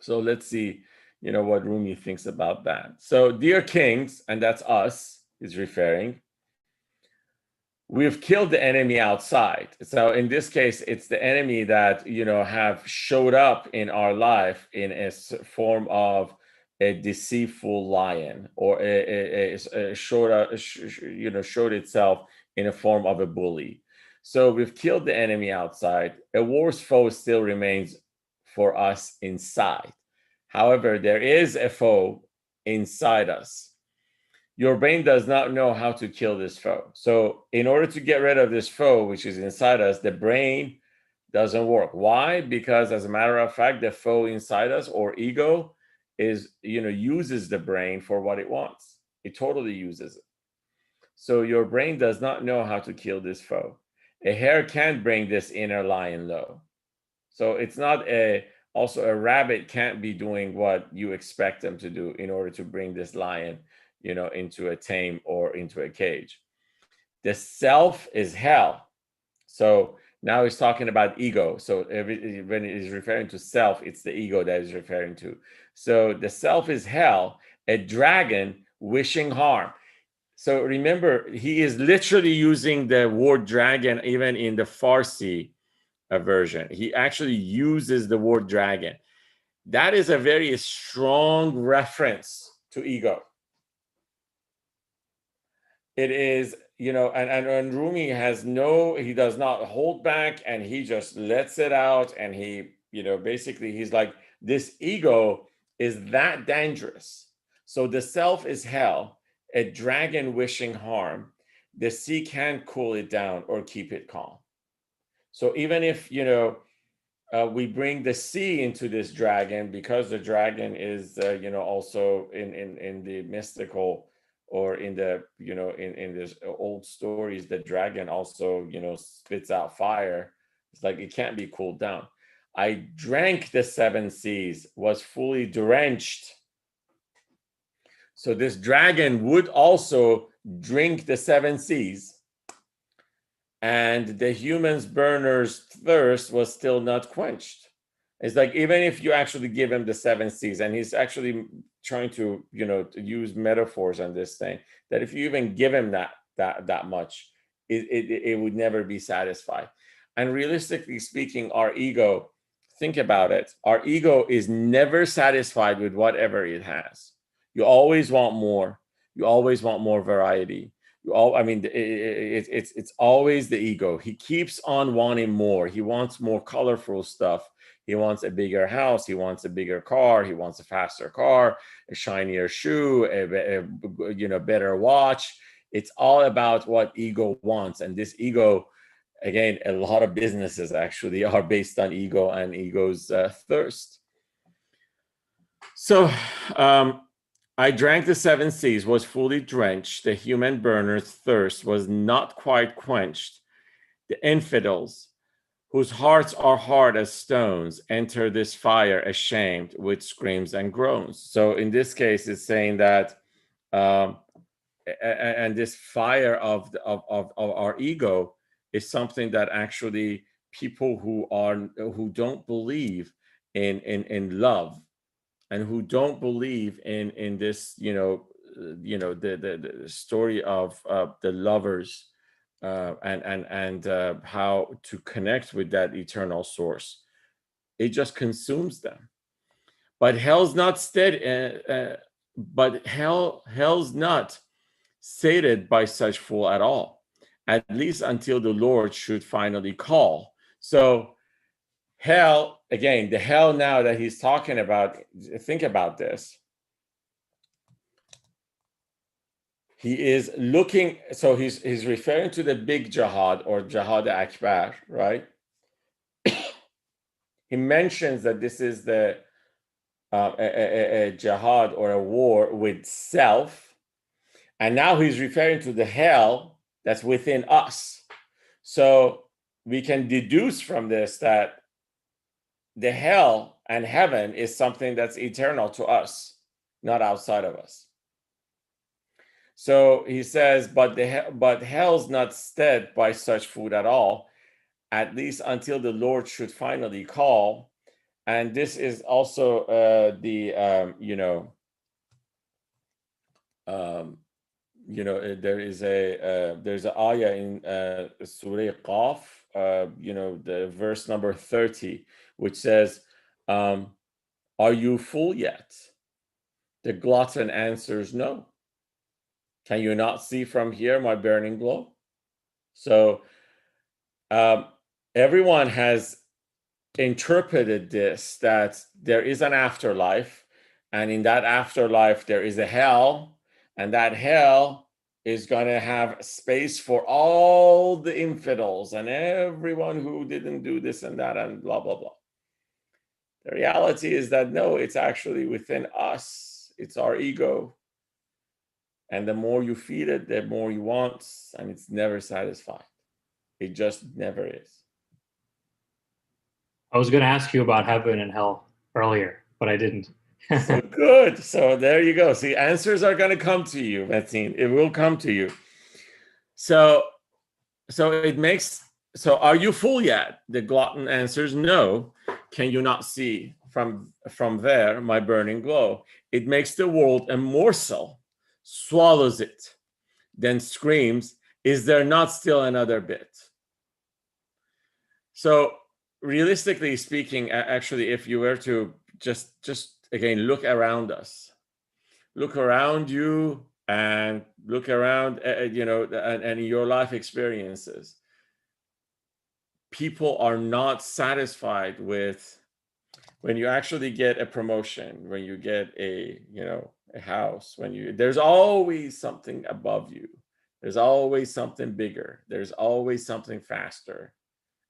So let's see, what Rumi thinks about that. So, dear kings, and that's us, is referring, we've killed the enemy outside. So in this case, it's the enemy that, have showed up in our life in a form of a deceitful lion, or showed itself in a form of a bully. So we've killed the enemy outside. A worse foe still remains for us inside. However, there is a foe inside us. Your brain does not know how to kill this foe. So in order to get rid of this foe, which is inside us, the brain doesn't work. Why? Because as a matter of fact, the foe inside us, or ego, uses the brain for what it wants. It totally uses it. So your brain does not know how to kill this foe. A hare can't bring this inner lion low. So it's not also a rabbit can't be doing what you expect them to do in order to bring this lion, into a tame or into a cage. The self is hell. So now he's talking about ego. So when he's referring to self, it's the ego that he's referring to. So the self is hell, a dragon wishing harm. So remember, he is literally using the word dragon even in the Farsi version. He actually uses the word dragon. That is a very strong reference to ego. It is, and Rumi he does not hold back, and he just lets it out. And he, basically he's like, this ego is that dangerous. So the self is hell, a dragon wishing harm. The sea can't cool it down or keep it calm. So even if, we bring the sea into this dragon, because the dragon is, also in the mystical, or in the, in this old stories, the dragon also, spits out fire. It's like, it can't be cooled down. I drank the 7 seas, was fully drenched. So this dragon would also drink the 7 seas. And the human's burner's thirst was still not quenched. It's like, even if you actually give him the 7 seas, and he's actually trying to, to use metaphors on this thing, that if you even give him that much, it would never be satisfied. And realistically speaking, our ego, think about it, our ego is never satisfied with whatever it has. You always want more. You always want more variety. It's always the ego. He keeps on wanting more. He wants more colorful stuff. He wants a bigger house. He wants a bigger car. He wants a faster car, a shinier shoe, a better watch. It's all about what ego wants. And this ego, again, a lot of businesses actually are based on ego and ego's thirst. So, I drank the 7 seas, was fully drenched. The human burner's thirst was not quite quenched. The infidels, whose hearts are hard as stones, enter this fire ashamed with screams and groans. So in this case, it's saying that, and this fire of our ego is something that actually people who don't believe in love, and who don't believe in this, the story of the lovers, and how to connect with that eternal source. It just consumes them. But hell's not hell's not sated by such fool at all, at least until the Lord should finally call. So hell, again, the hell now that he's talking about, think about this. He is looking, so he's referring to the big jihad, or jihad akbar, right? He mentions that this is the a jihad, or a war with self. And now he's referring to the hell that's within us. So we can deduce from this that the hell and heaven is something that's eternal to us, not outside of us. So he says, but hell's not stead by such food at all, at least until the Lord should finally call. And this is also there's an ayah in Surah Qaf, the verse number 30, which says, are you full yet? The glutton answers no. Can you not see from here my burning glow? So everyone has interpreted this, that there is an afterlife, and in that afterlife there is a hell, and that hell is going to have space for all the infidels and everyone who didn't do this and that and blah, blah, blah. The reality is that no, it's actually within us. It's our ego. And the more you feed it, the more you want, and it's never satisfied. It just never is. I was going to ask you about heaven and hell earlier, but I didn't. So good. So there you go. See, answers are going to come to you, Metin. It will come to you. So are you full yet? The glutton answers no. Can you not see from there my burning glow? It makes the world a morsel, swallows it, then screams, is there not still another bit? So realistically speaking, actually, if you were to just again look around us, look around you, and look around, and your life experiences, people are not satisfied with when you actually get a promotion, when you get a house, there's always something above you. There's always something bigger. There's always something faster.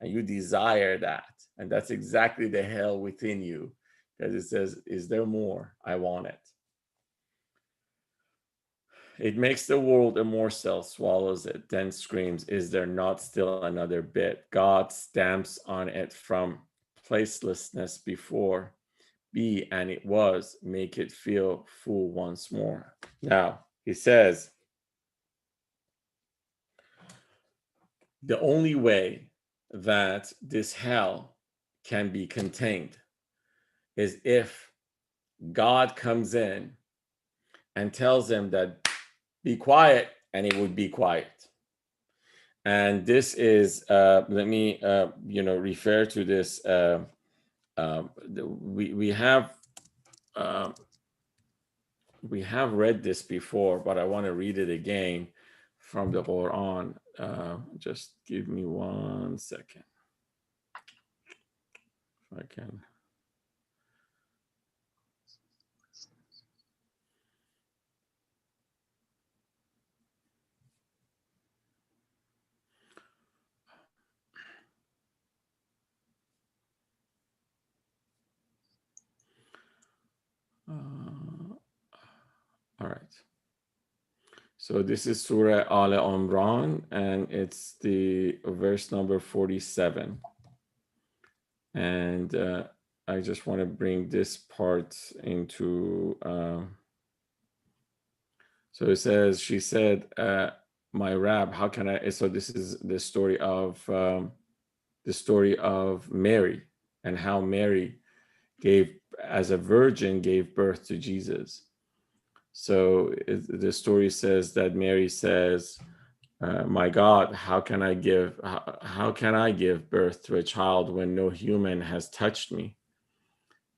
And you desire that. And that's exactly the hell within you. Because it says, is there more? I want it. It makes the world a morsel, swallows it, then screams, is there not still another bit? God stamps on it from placelessness before. Be and it was, make it feel full once more. Now, he says, the only way that this hell can be contained is if God comes in and tells them that be quiet, and it would be quiet. And this is let me refer to this. We have read this before, but I want to read it again from the Quran. Just give me 1 second, if I can. All right. So this is Surah Al Imran, and it's the verse number 47. And I just want to bring this part into. So it says, she said, "My Rab, how can I?" So this is the story of Mary, and how Mary as a virgin, gave birth to Jesus. So the story says that Mary says, my God, how can I give birth to a child when no human has touched me?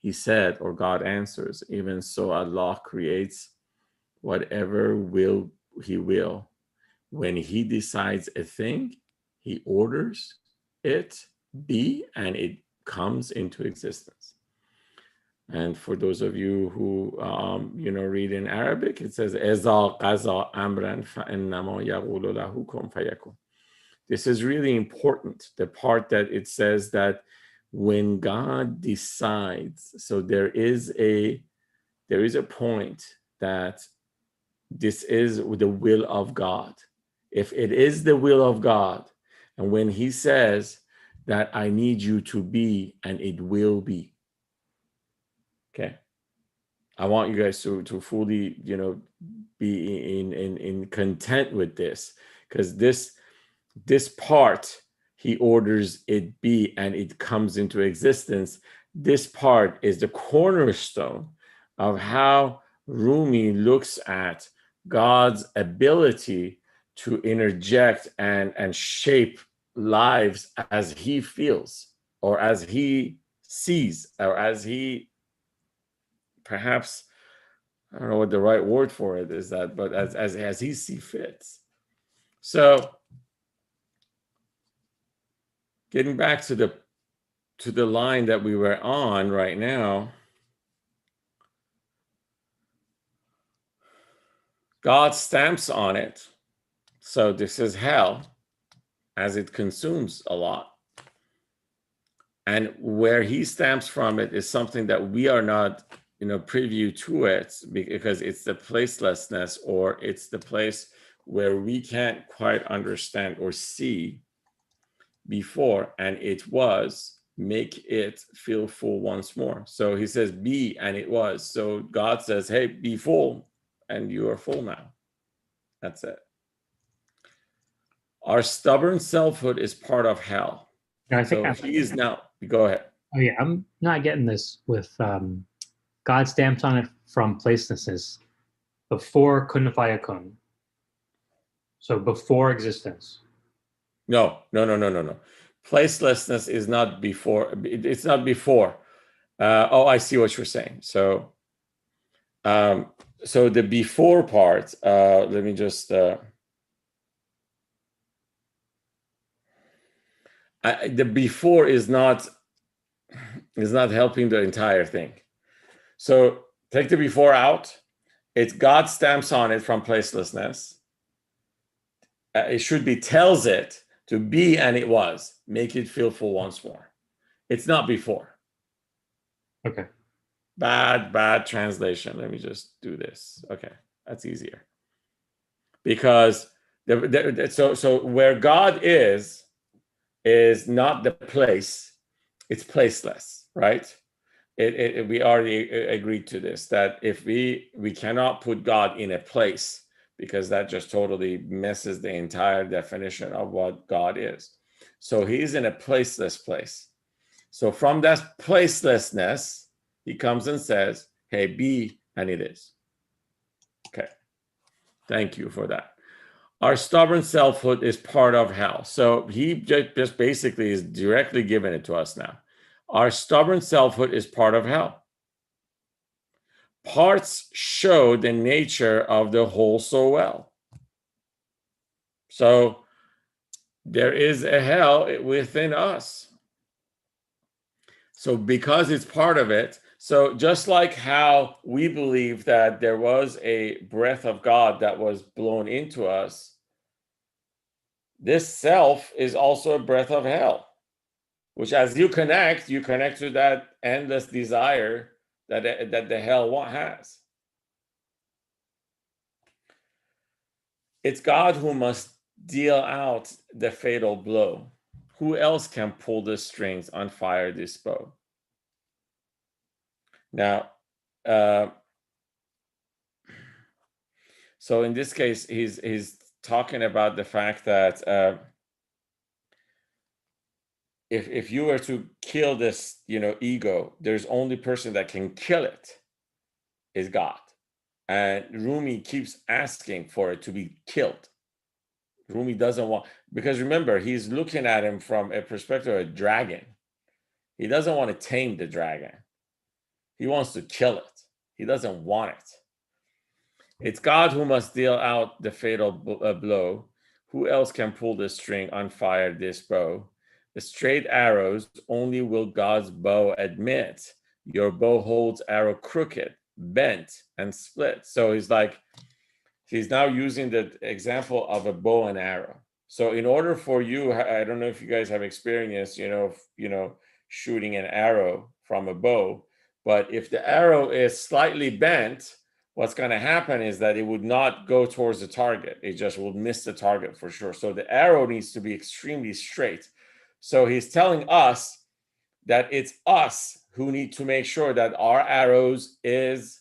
He said, or God answers, even so Allah creates whatever he will. When he decides a thing, he orders it be, and it comes into existence. And for those of you who read in Arabic, it says "Eza qaza amran fa innama yaqulu lahu kun fayakun." This is really important. The part that it says that when God decides, so there is a point that this is the will of God. If it is the will of God, and when He says that I need you to be, and it will be. Okay, I want you guys to fully, be in content with this, because this part, He orders it be, and it comes into existence. This part is the cornerstone of how Rumi looks at God's ability to interject and shape lives as he feels, or as he sees, or as he perhaps, I don't know what the right word for it is, that, but as he sees fits. So getting back to the line that we were on right now, God stamps on it. So this is hell, as it consumes a lot. And where he stamps from it is something that we are not, privy to it, because it's the placelessness, or it's the place where we can't quite understand or see before, and it was, make it feel full once more. So he says, be, and it was. So God says, hey, be full, and you are full now. That's it. Our stubborn selfhood is part of hell. I think so he is now, go ahead. Oh yeah, I'm not getting this with God stamped on it from placelessness before kun fayakun. So before existence. No. Placelessness is not before. It's not before. I see what you're saying. So, so the before part. Let me just. The before is not helping the entire thing. So take the before out. It's God stamps on it from placelessness. It should be tells it to be, and it was. Make it feel full once more. It's not before. Okay. Bad translation. Let me just do this. Okay, that's easier. Because so where God is not the place. It's placeless, right? We already agreed to this, that if we cannot put God in a place, because that just totally messes the entire definition of what God is. So he's in a placeless place. So from that placelessness, he comes and says, hey, be, and it is. Okay. Thank you for that. Our stubborn selfhood is part of hell. So he just basically is directly giving it to us now. Our stubborn selfhood is part of hell. Parts show the nature of the whole so well. So there is a hell within us. So because it's part of it, so just like how we believe that there was a breath of God that was blown into us, this self is also a breath of hell, which as you connect to that endless desire that the hell has. It's God who must deal out the fatal blow. Who else can pull the strings, unfire this bow? Now, so in this case, he's talking about the fact that if you were to kill this, ego, there's only person that can kill it is God. And Rumi keeps asking for it to be killed. Rumi doesn't want, because remember, he's looking at him from a perspective of a dragon. He doesn't want to tame the dragon. He wants to kill it. He doesn't want it. It's God who must deal out the fatal blow. Who else can pull this string, unfire this bow? The straight arrows only will God's bow admit. Your bow holds arrow crooked, bent, and split. So he's now using the example of a bow and arrow. So in order for you, I don't know if you guys have experience, shooting an arrow from a bow, but if the arrow is slightly bent, what's going to happen is that it would not go towards the target. It just will miss the target for sure. So the arrow needs to be extremely straight. So he's telling us that it's us who need to make sure that our arrows is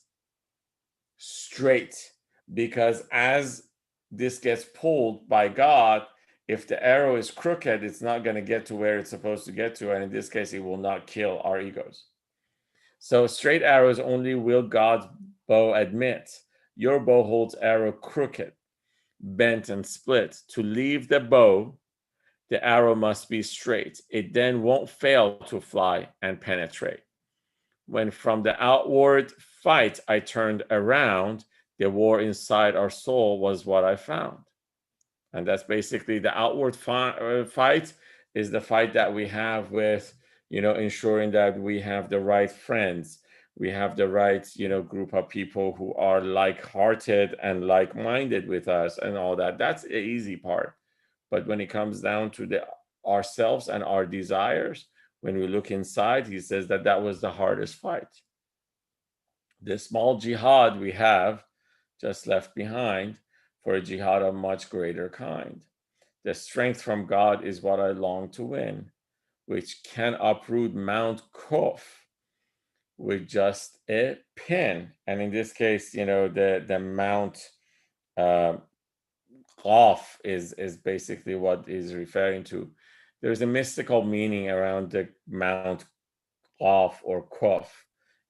straight, because as this gets pulled by God, if the arrow is crooked, it's not going to get to where it's supposed to get to. And in this case, it will not kill our egos. So straight arrows only will God's bow admit. Your bow holds arrow crooked, bent and split. To leave the bow, the arrow must be straight. It then won't fail to fly and penetrate. When from the outward fight I turned around, the war inside our soul was what I found. And that's basically the outward fight is the fight that we have with, ensuring that we have the right friends. We have the right, group of people who are like-hearted and like-minded with us and all that. That's the easy part. But when it comes down to ourselves and our desires, when we look inside, he says that was the hardest fight. The small jihad we have just left behind for a jihad of much greater kind. The strength from God is what I long to win, which can uproot Mount Kof with just a pin. And in this case, the Mount Kof is basically what is referring to. There's a mystical meaning around the Mount Kof or Kof,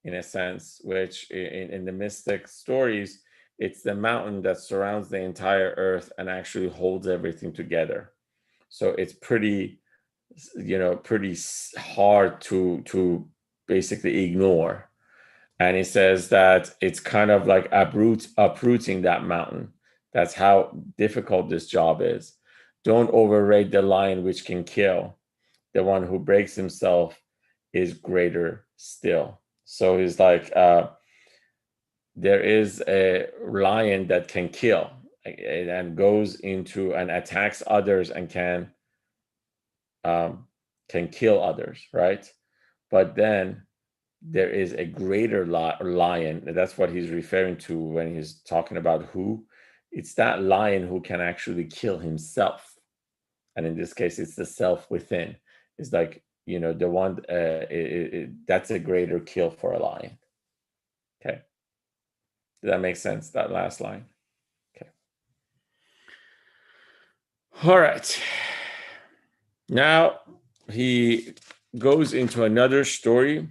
in a sense, which in the mystic stories, it's the mountain that surrounds the entire earth and actually holds everything together. So it's pretty hard to basically ignore. And he says that it's kind of like uprooting that mountain. That's how difficult this job is. Don't overrate the lion which can kill. The one who breaks himself is greater still. So he's like, there is a lion that can kill and goes into and attacks others and can kill others, right? But then there is a greater lion. That's what he's referring to when he's talking about who. It's that lion who can actually kill himself. And in this case, it's the self within. It's like, the one, that's a greater kill for a lion. Okay. Does that make sense, that last line? Okay. All right. Now he goes into another story.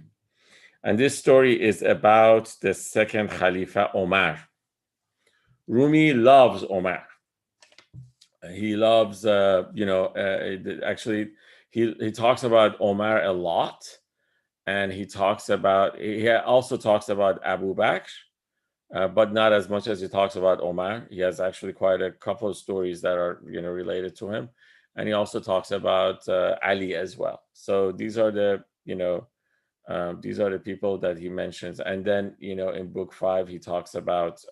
And this story is about the second Khalifa, Omar. Rumi loves Omar. He loves, actually, he talks about Omar a lot. And he also talks about Abu Bakr, but not as much as he talks about Omar. He has actually quite a couple of stories that are, related to him. And he also talks about Ali as well. So these are the people that he mentions. And then, in book 5, he talks about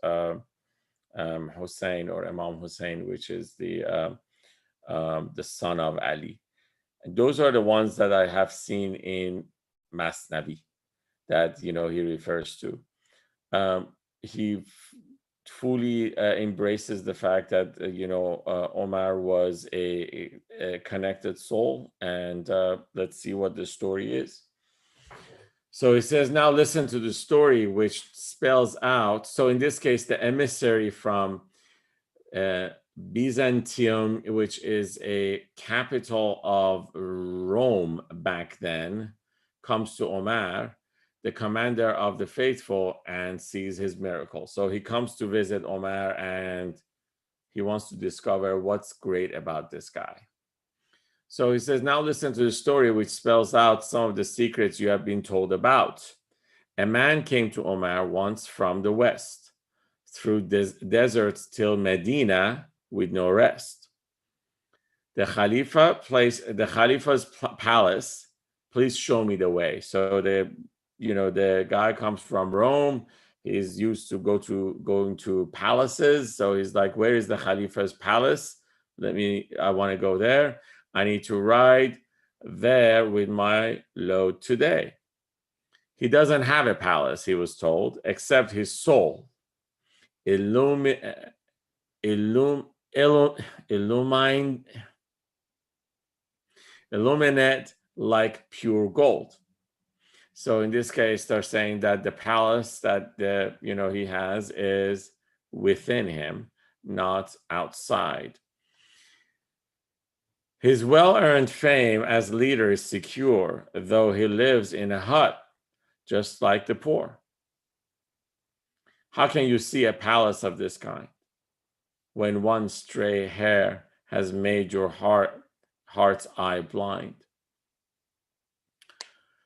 Hussein or Imam Hussein, which is the son of Ali. And those are the ones that I have seen in Masnavi that, he refers to. He fully embraces the fact that, Omar was a connected soul. And let's see what the story is. So he says, now listen to the story, which spells out. So in this case, the emissary from Byzantium, which is a capital of Rome back then, comes to Omar, the commander of the faithful, and sees his miracle. So he comes to visit Omar and he wants to discover what's great about this guy. So he says, now listen to the story, which spells out some of the secrets you have been told about. A man came to Omar once from the west, through deserts till Medina with no rest. The Khalifa's palace, please show me the way. So the guy comes from Rome. He's used to going to palaces. So he's like, where is the Khalifa's palace? I want to go there. I need to ride there with my load today. He doesn't have a palace, he was told, except his soul. Illuminate like pure gold. So in this case, they're saying that the palace that he has is within him, not outside. His well-earned fame as leader is secure, though he lives in a hut, just like the poor. How can you see a palace of this kind when one stray hair has made your heart's eye blind?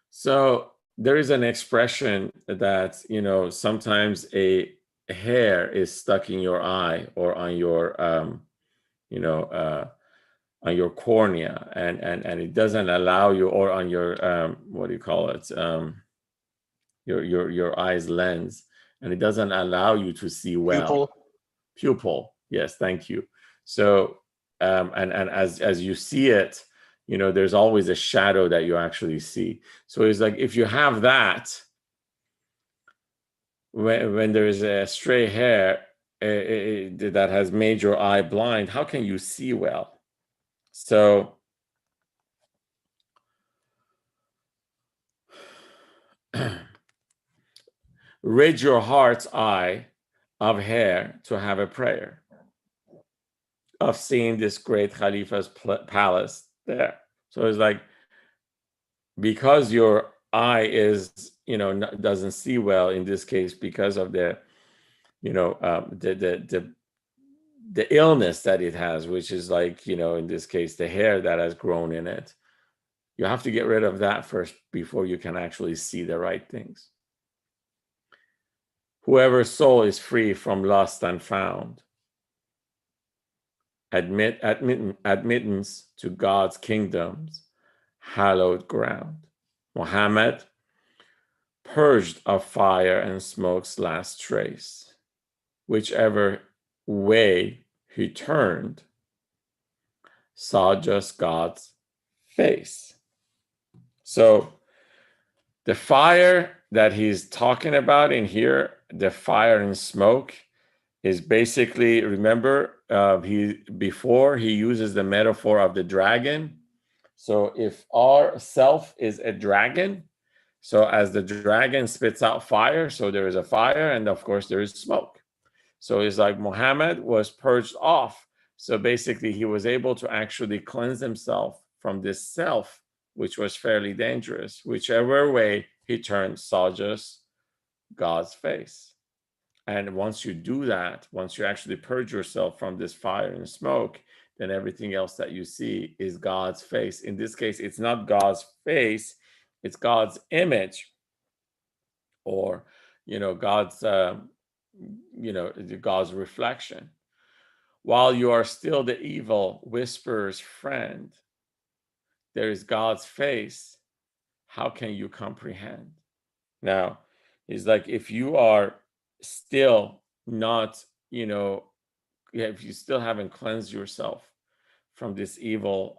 So there is an expression that, sometimes a hair is stuck in your eye or on your, on your cornea, and it doesn't allow you, or on your, what do you call it? Your eye's lens, and it doesn't allow you to see well. Pupil. Yes, thank you. So, and as you see it, there's always a shadow that you actually see. So it's like, if you have that, when there is a stray hair that has made your eye blind, how can you see well? So rid your heart's eye of hair to have a prayer of seeing this great Khalifa's palace there. So it's like, because your eye is, doesn't see well in this case, because of the, the illness that it has, which is like, in this case, the hair that has grown in it. You have to get rid of that first before you can actually see the right things. Whoever's soul is free from lust and found admittance to God's kingdom's hallowed ground. Muhammad, purged of fire and smoke's last trace, whichever way he turned, saw just God's face. So the fire that he's talking about in here, the fire and smoke, is basically, remember, before he uses the metaphor of the dragon. So if our self is a dragon, so as the dragon spits out fire, so there is a fire, and of course there is smoke. So it's like Muhammad was purged off. So basically he was able to actually cleanse himself from this self, which was fairly dangerous. Whichever way he turned, saw just God's face. And once you do that, once you actually purge yourself from this fire and smoke, then everything else that you see is God's face. In this case, it's not God's face, it's God's image, or, God's, God's reflection. While you are still the evil whisperer's friend, there is God's face. How can you comprehend? Now, it's like, if you are still not, if you still haven't cleansed yourself from this evil,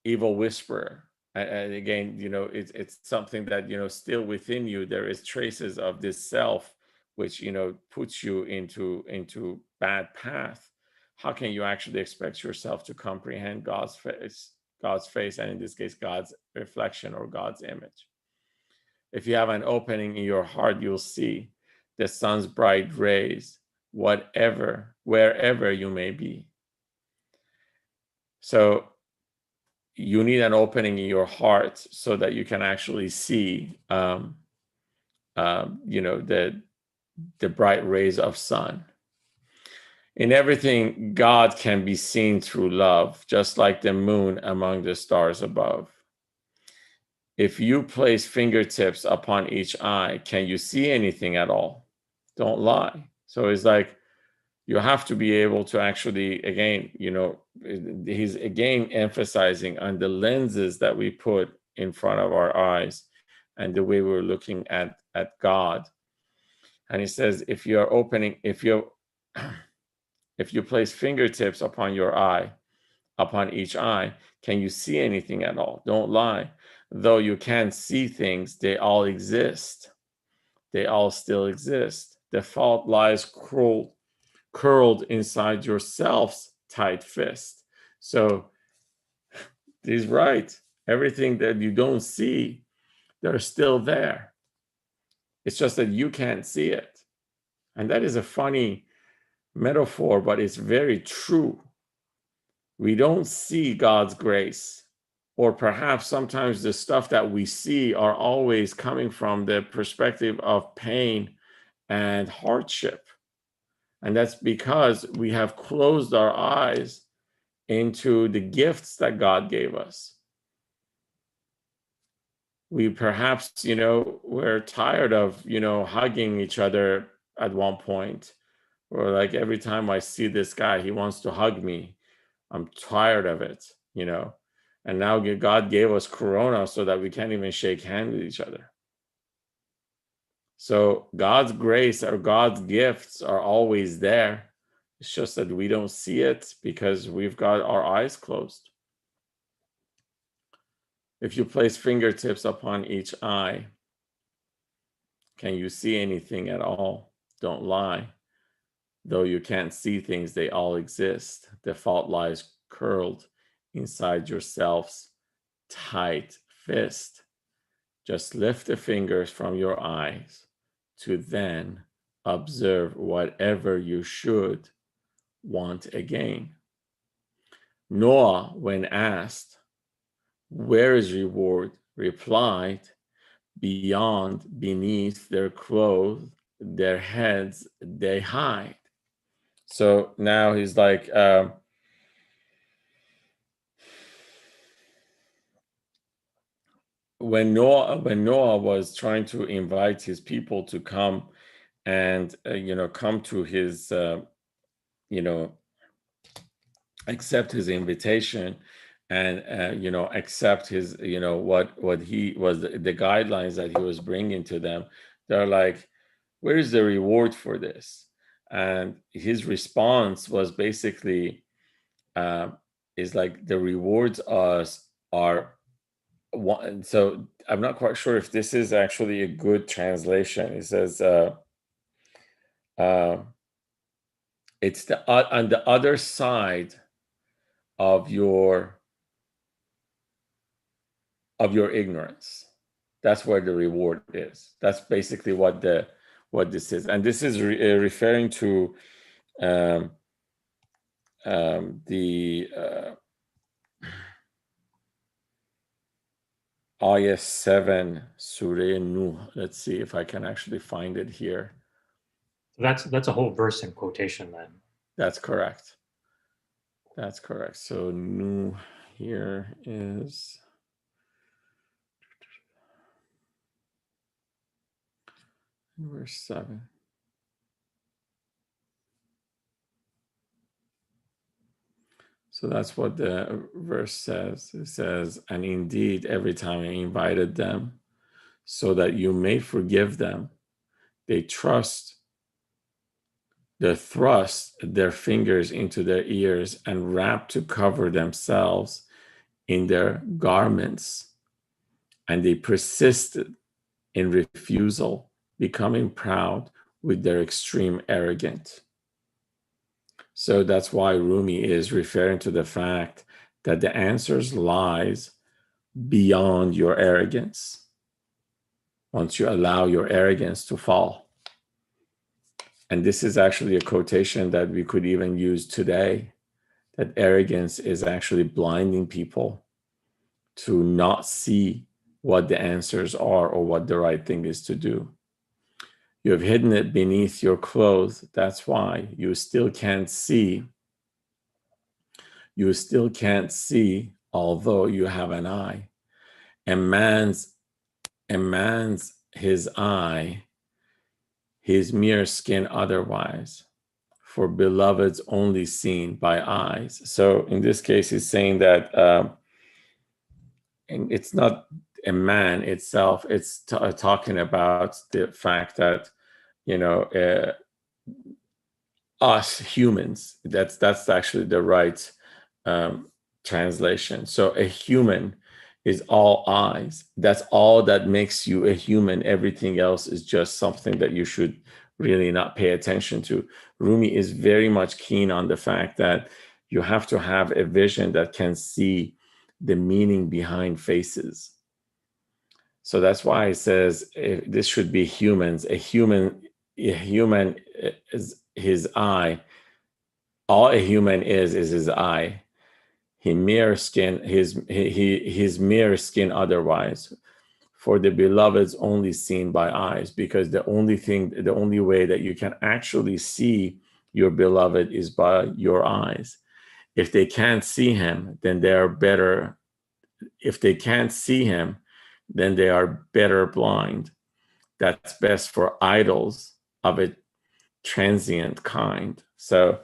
evil whisperer, and again, it's something that, still within you, there is traces of this self, which, puts you into bad path. How can you actually expect yourself to comprehend God's face, and in this case, God's reflection or God's image? If you have an opening in your heart, you'll see the sun's bright rays, wherever you may be. So you need an opening in your heart so that you can actually see, the bright rays of sun. In everything, God can be seen through love, just like the moon among the stars above. If you place fingertips upon each eye, can you see anything at all? Don't lie. So it's like, you have to be able to actually, again, he's again emphasizing on the lenses that we put in front of our eyes and the way we're looking at God. And he says, if you place fingertips upon each eye, can you see anything at all? Don't lie. Though you can't see things, they all exist. They all still exist. The fault lies curled inside yourself's tight fist. So he's right. Everything that you don't see, they're still there. It's just that you can't see it. And that is a funny metaphor, but it's very true. We don't see God's grace or perhaps sometimes the stuff that we see are always coming from the perspective of pain and hardship. And that's because we have closed our eyes into the gifts that God gave us. We perhaps, we're tired of, hugging each other at one point. Or like every time I see this guy, he wants to hug me. I'm tired of it, And now God gave us Corona so that we can't even shake hands with each other. So God's grace or God's gifts are always there. It's just that we don't see it because we've got our eyes closed. If you place fingertips upon each eye, can you see anything at all? Don't lie. Though you can't see things, they all exist. The fault lies curled inside yourself's tight fist. Just lift the fingers from your eyes to then observe whatever you should want again. Noah, when asked, "Where is reward?" replied, "Beyond, beneath their clothes, their heads they hide." So now he's like, when Noah was trying to invite his people to come and come to his accept his invitation and accept his what he was, the guidelines that he was bringing to them, they're like, where is the reward for this? And his response was basically is like, the rewards are one. So I'm not quite sure if this is actually a good translation. It says it's on the other side of your ignorance. That's where the reward is. That's basically what this is, and this is referring to the Ayah 7, Surah Nuh. Let's see if I can actually find it here. That's a whole verse in quotation then. That's correct. That's correct. So Nuh here is verse 7. So that's what the verse says. It says, "And indeed, every time I invited them so that you may forgive them, they thrust their fingers into their ears and wrap to cover themselves in their garments. And they persisted in refusal, becoming proud with their extreme arrogance." So that's why Rumi is referring to the fact that the answers lies beyond your arrogance once you allow your arrogance to fall. And this is actually a quotation that we could even use today, that arrogance is actually blinding people to not see what the answers are or what the right thing is to do. You have hidden it beneath your clothes. That's why you still can't see. You still can't see, although you have an eye. And man's his eye, his mere skin otherwise, for beloveds only seen by eyes. So in this case, he's saying that and it's not a man itself, it's talking about the fact that us humans, that's actually the right translation. So a human is all eyes. That's all that makes you a human. Everything else is just something that you should really not pay attention to. Rumi is very much keen on the fact that you have to have a vision that can see the meaning behind faces. So that's why it says this should be humans. A human is his eye. All a human is his eye. his mere skin otherwise. For the beloved's only seen by eyes, because the only way that you can actually see your beloved is by your eyes. If they can't see him, then they are better. If they can't see him, then they are better blind. That's best for idols of a transient kind. So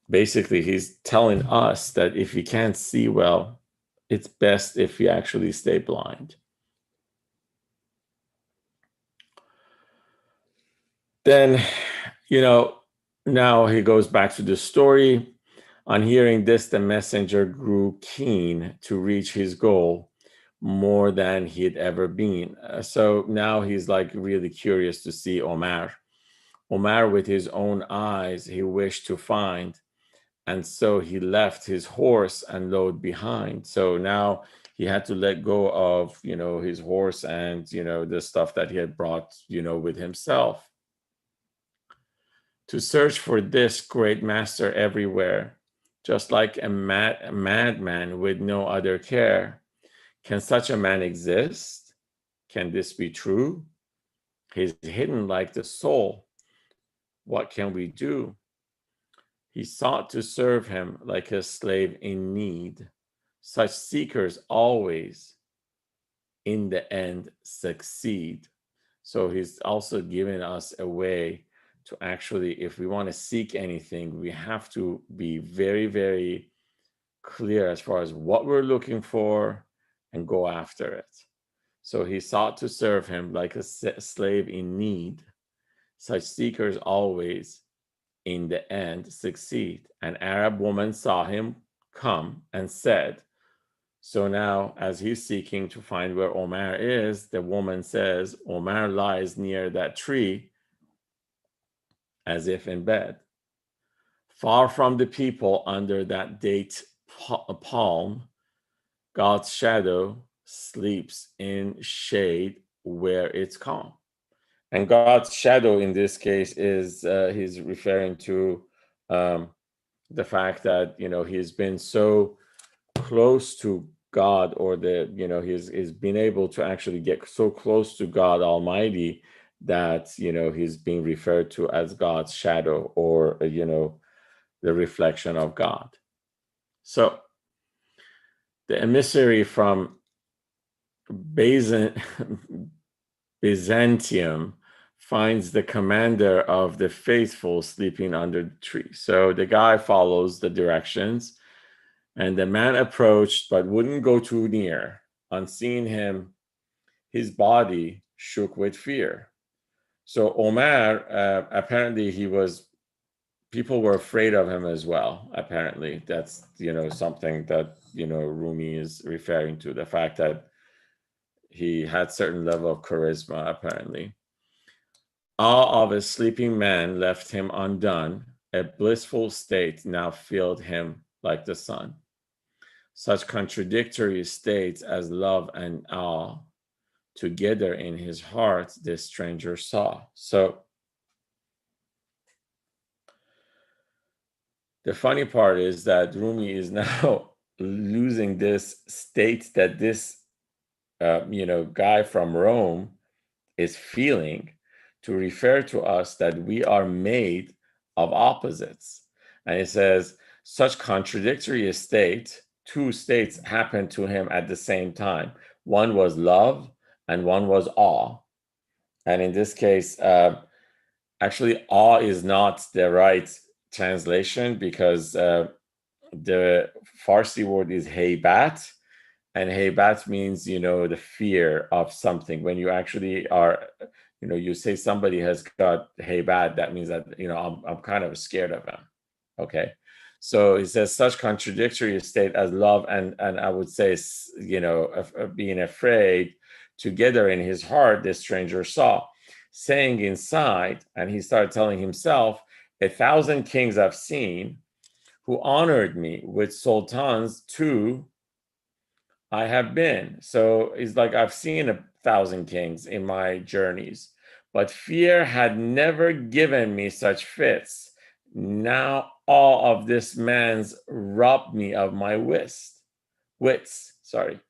basically, he's telling us that if you can't see well, it's best if you actually stay blind. Then, now he goes back to the story. On hearing this, the messenger grew keen to reach his goal more than he had ever been. So now he's like really curious to see Omar. Omar, with his own eyes, he wished to find. And so he left his horse and load behind. So now he had to let go of, his horse and, the stuff that he had brought, with himself, to search for this great master everywhere, just like a madman with no other care. Can such a man exist? Can this be true? He's hidden like the soul. What can we do? He sought to serve him like a slave in need. Such seekers always, in the end, succeed. So he's also giving us a way to actually, if we want to seek anything, we have to be very, very clear as far as what we're looking for and go after it. So he sought to serve him like a slave in need. Such seekers always, in the end, succeed. An Arab woman saw him come and said, so now as he's seeking to find where Omar is, the woman says, Omar lies near that tree as if in bed. Far from the people under that date palm, God's shadow sleeps in shade where it's calm. And God's shadow in this case is he's referring to the fact that he's been so close to God, or he's been able to actually get so close to God Almighty that he's being referred to as God's shadow, or the reflection of God. So the emissary from Byzantium finds the commander of the faithful sleeping under the tree. So the guy follows the directions, and the man approached but wouldn't go too near. On seeing him, his body shook with fear. So Omar, apparently people were afraid of him as well. Apparently that's, something that, Rumi is referring to, the fact that he had certain level of charisma, apparently. Awe of a sleeping man left him undone. A blissful state now filled him like the sun. Such contradictory states as love and awe, together in his heart, the stranger saw. So the funny part is that Rumi is now losing this state that this, guy from Rome is feeling, to refer to us that we are made of opposites. And it says, such contradictory state, two states happened to him at the same time. One was love and one was awe. And in this case, actually, awe is not the right translation, because the Farsi word is heibat, and heibat means, the fear of something. When you actually are, you say somebody has got heibat, that means that, I'm kind of scared of them. Okay. So it says such contradictory state as love and I would say, being afraid, together in his heart, the stranger saw, saying inside, and he started telling himself, 1,000 kings I've seen who honored me, with sultans too I have been. So it's like, I've seen 1,000 kings in my journeys, but fear had never given me such fits. Now awe of this man's robbed me of my wits. Sorry.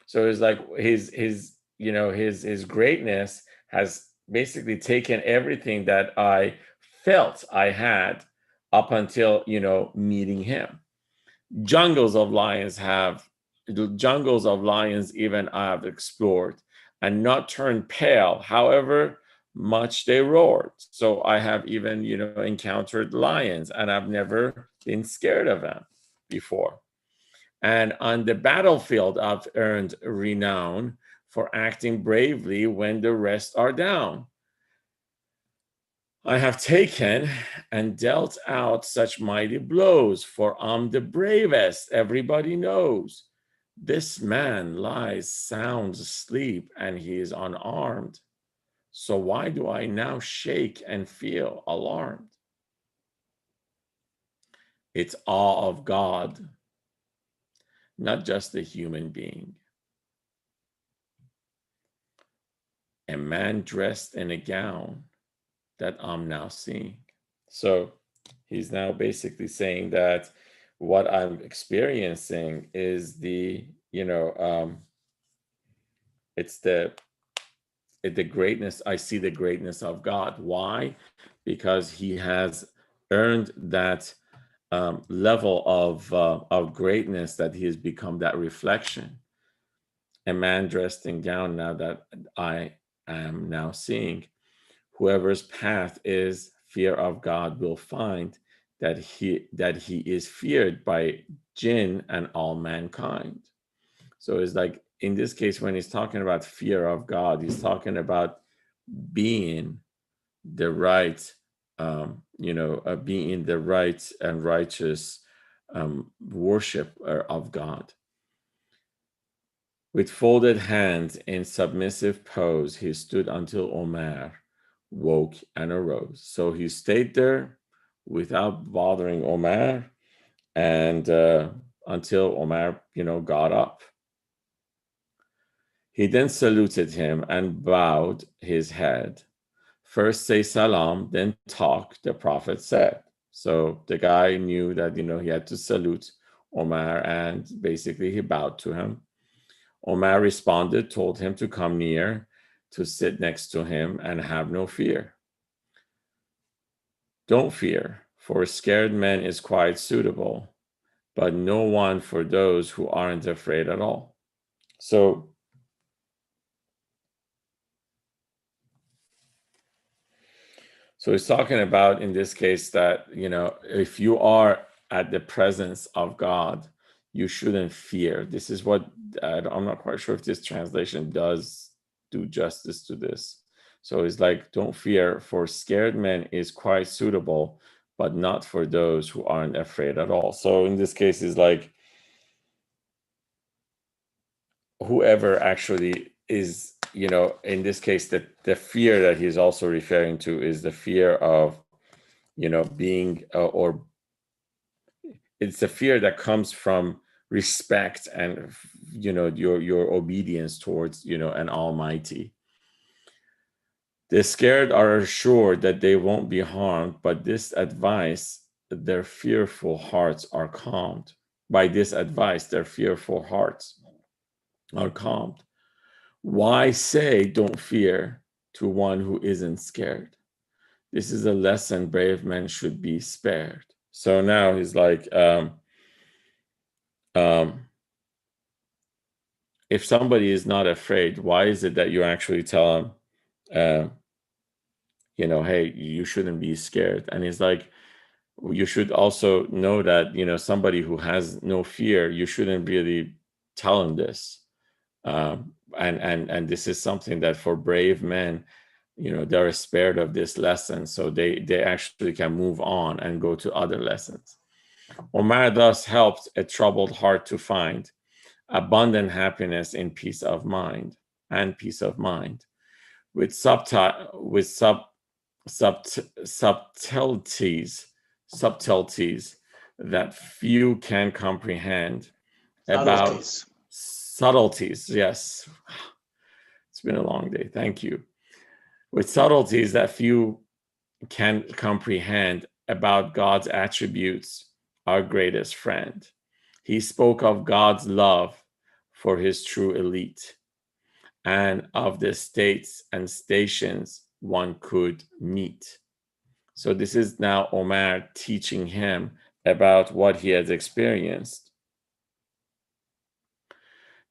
So it's like his greatness has basically taken everything that I felt I had up until, meeting him. Jungles of lions even I have explored and not turned pale, however much they roared. So I have even, encountered lions, and I've never been scared of them before. And on the battlefield, I've earned renown for acting bravely when the rest are down. I have taken and dealt out such mighty blows, for I'm the bravest, everybody knows. This man lies sound asleep, and he is unarmed. So why do I now shake and feel alarmed? It's awe of God, not just a human being. A man dressed in a gown that I'm now seeing. So he's now basically saying that what I'm experiencing is it's the greatness. I see the greatness of God. Why? Because he has earned that level of greatness, that he has become that reflection. A man dressed in gown now that I am now seeing. Whoever's path is fear of God will find that he is feared by jinn and all mankind. So it's like, in this case, when he's talking about fear of God, he's talking about being the right, being the right and righteous worship of God. With folded hands in submissive pose, he stood until Omar woke and arose. So he stayed there without bothering Omar, and until Omar, got up. He then saluted him and bowed his head. First say salam, then talk, the Prophet said. So the guy knew that, he had to salute Omar, and basically he bowed to him. Omar responded, told him to come near, to sit next to him, and have no fear. Don't fear, for a scared man is quite suitable, but no one for those who aren't afraid at all. So he's talking about, in this case, that, if you are at the presence of God, you shouldn't fear. This is what, I'm not quite sure if this translation does do justice to this. So it's like, don't fear, for scared men is quite suitable, but not for those who aren't afraid at all. So in this case, it's like, whoever actually is, in this case, the fear that he's also referring to is the fear of, being, or it's the fear that comes from respect and, your obedience towards, an almighty. The scared are assured that they won't be harmed, but this advice, their fearful hearts are calmed. By this advice, their fearful hearts are calmed. Why say don't fear to one who isn't scared? This is a lesson brave men should be spared. So now he's like, if somebody is not afraid, why is it that you actually tell them, hey, you shouldn't be scared? And he's like, you should also know that, somebody who has no fear, you shouldn't really tell him this. And this is something that for brave men, they're spared of this lesson, so they actually can move on and go to other lessons. Omar thus helped a troubled heart to find abundant happiness in peace of mind, with subtleties that few can comprehend. About subtleties, yes. It's been a long day. Thank you. With subtleties that few can comprehend about God's attributes, our greatest friend. He spoke of God's love for his true elite and of the states and stations one could meet. So this is now Omar teaching him about what he has experienced.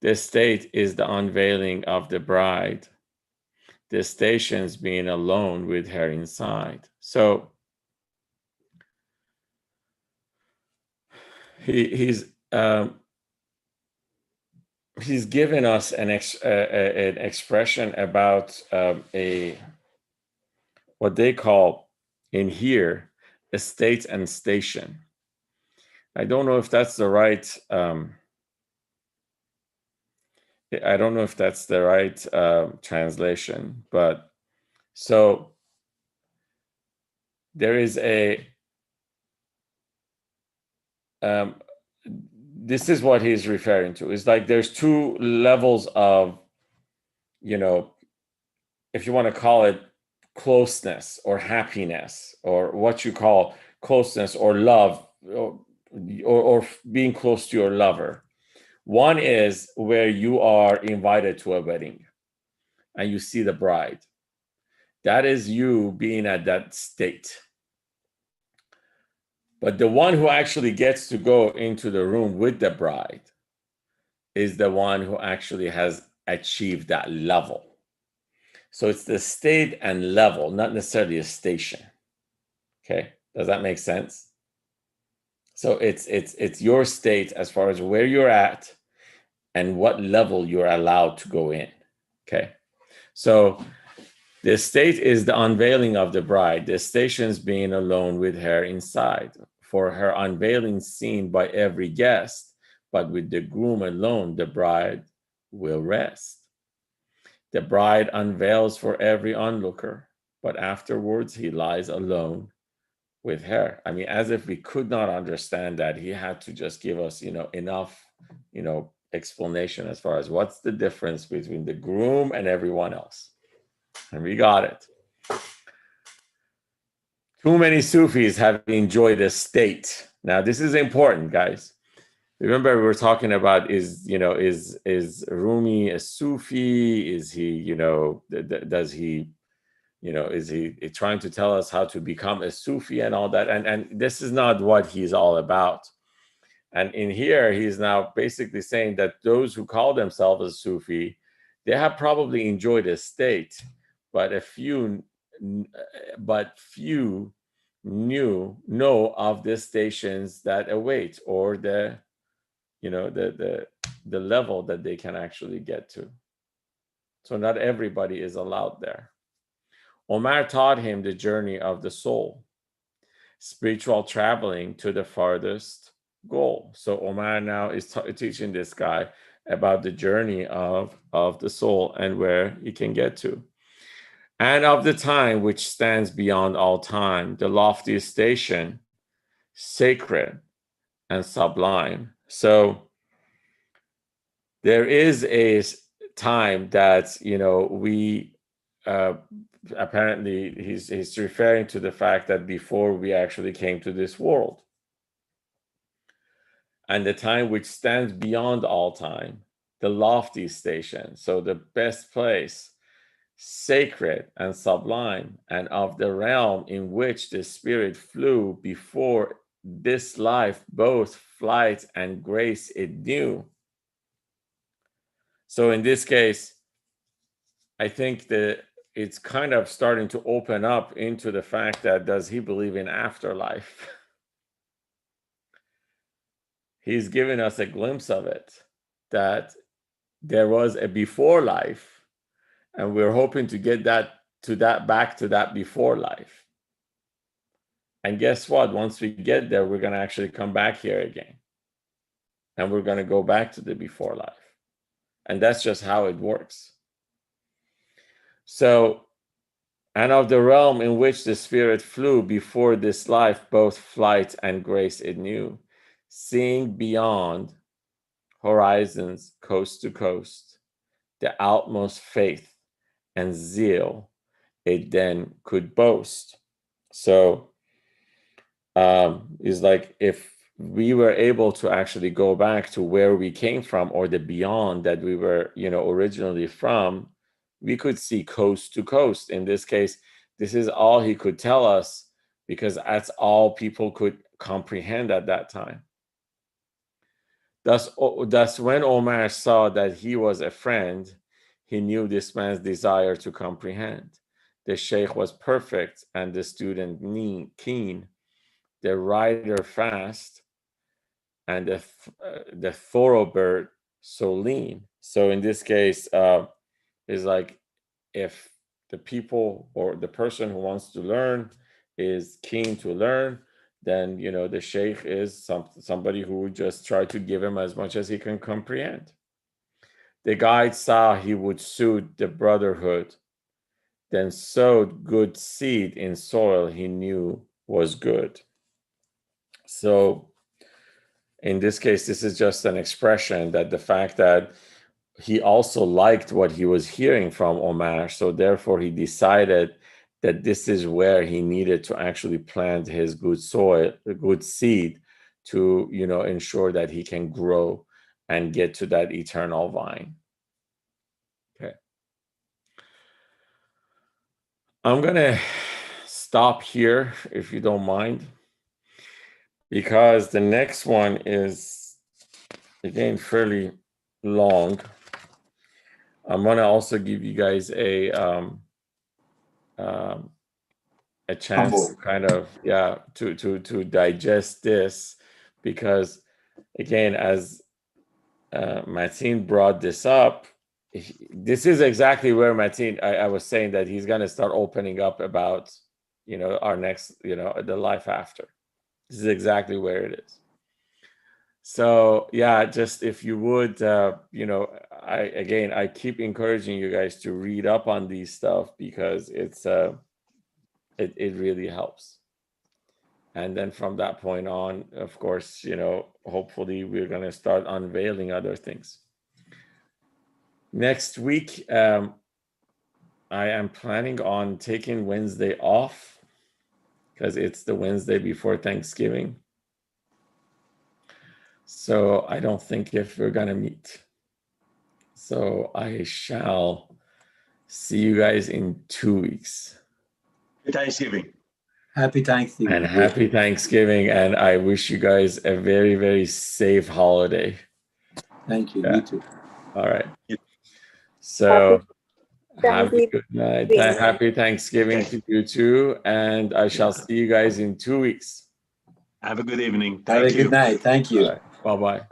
The state is the unveiling of the bride, the stations being alone with her inside. So he's given us an expression about what they call in here a state and station. I don't know if that's the right. I don't know if that's the right translation, but so there is a. This is what he's referring to. It's like there's two levels of, if you want to call it closeness or happiness or what you call closeness or love or being close to your lover. One is where you are invited to a wedding and you see the bride. That is you being at that state. But the one who actually gets to go into the room with the bride is the one who actually has achieved that level. So it's the state and level, not necessarily a station. Okay, does that make sense? So it's your state as far as where you're at and what level you're allowed to go in. Okay, so the state is the unveiling of the bride, the stations being alone with her inside, for her unveiling seen by every guest, but with the groom alone, the bride will rest. The bride unveils for every onlooker, but afterwards he lies alone with her. I mean, as if we could not understand that, he had to just give us, enough, explanation as far as what's the difference between the groom and everyone else. And we got it. Too many Sufis have enjoyed this state. Now, this is important, guys. Remember, we were talking about is Rumi a Sufi? Is he, does he, is he trying to tell us how to become a Sufi and all that? And this is not what he's all about. And in here, he's now basically saying that those who call themselves a Sufi, they have probably enjoyed a state, but few know of the stations that await, or the level that they can actually get to. So not everybody is allowed there. Omar taught him the journey of the soul, spiritual traveling to the farthest goal. So Omar now is teaching this guy about the journey of the soul and where he can get to. And of the time which stands beyond all time, the loftiest station, sacred and sublime. So there is a time that, we apparently he's referring to the fact that before we actually came to this world, and the time which stands beyond all time, the lofty station, so the best place, sacred and sublime, and of the realm in which the spirit flew before this life, both flight and grace it knew. So in this case, I think that it's kind of starting to open up into the fact that, does he believe in afterlife? He's given us a glimpse of it, that there was a before life, and we're hoping to get back to that before life. And guess what? Once we get there, we're going to actually come back here again, and we're going to go back to the before life. And that's just how it works. So, and of the realm in which the spirit flew before this life, both flight and grace it knew, seeing beyond horizons, coast to coast, the outmost faith and zeal it then could boast. So is like if we were able to actually go back to where we came from or the beyond that we were, originally from, we could see coast to coast. In this case, this is all he could tell us because that's all people could comprehend at that time. Thus when Omar saw that he was a friend, he knew this man's desire to comprehend. The sheikh was perfect and the student keen, the rider fast, and the thoroughbred so lean. So in this case, is like if the people or the person who wants to learn is keen to learn, then the sheikh is somebody who would just try to give him as much as he can comprehend. The guide saw he would suit the brotherhood, then sowed good seed in soil he knew was good. So in this case, this is just an expression that the fact that he also liked what he was hearing from Omar, so therefore he decided that this is where he needed to actually plant his good soil, good seed, to ensure that he can grow and get to that eternal vine. Okay, I'm gonna stop here if you don't mind, because the next one is again fairly long. I'm gonna also give you guys a chance to kind of to digest this, because again, as Mateen brought this up, this is exactly where Mateen, I was saying that he's gonna start opening up about our next the life after. This is exactly where it is. So yeah, just if you would, I keep encouraging you guys to read up on these stuff, because it's it really helps. And then from that point on, of course, hopefully we're going to start unveiling other things. Next week, I am planning on taking Wednesday off because it's the Wednesday before Thanksgiving. So I don't think if we're going to meet. So I shall see you guys in 2 weeks. Thanksgiving. Happy Thanksgiving. And happy Thanksgiving. And I wish you guys a very, very safe holiday. Thank you. You too. All right. So have a good night. Happy Thanksgiving to you too. And I shall see you guys in 2 weeks. Have a good evening. Have a good night. Thank you. Right. Bye-bye.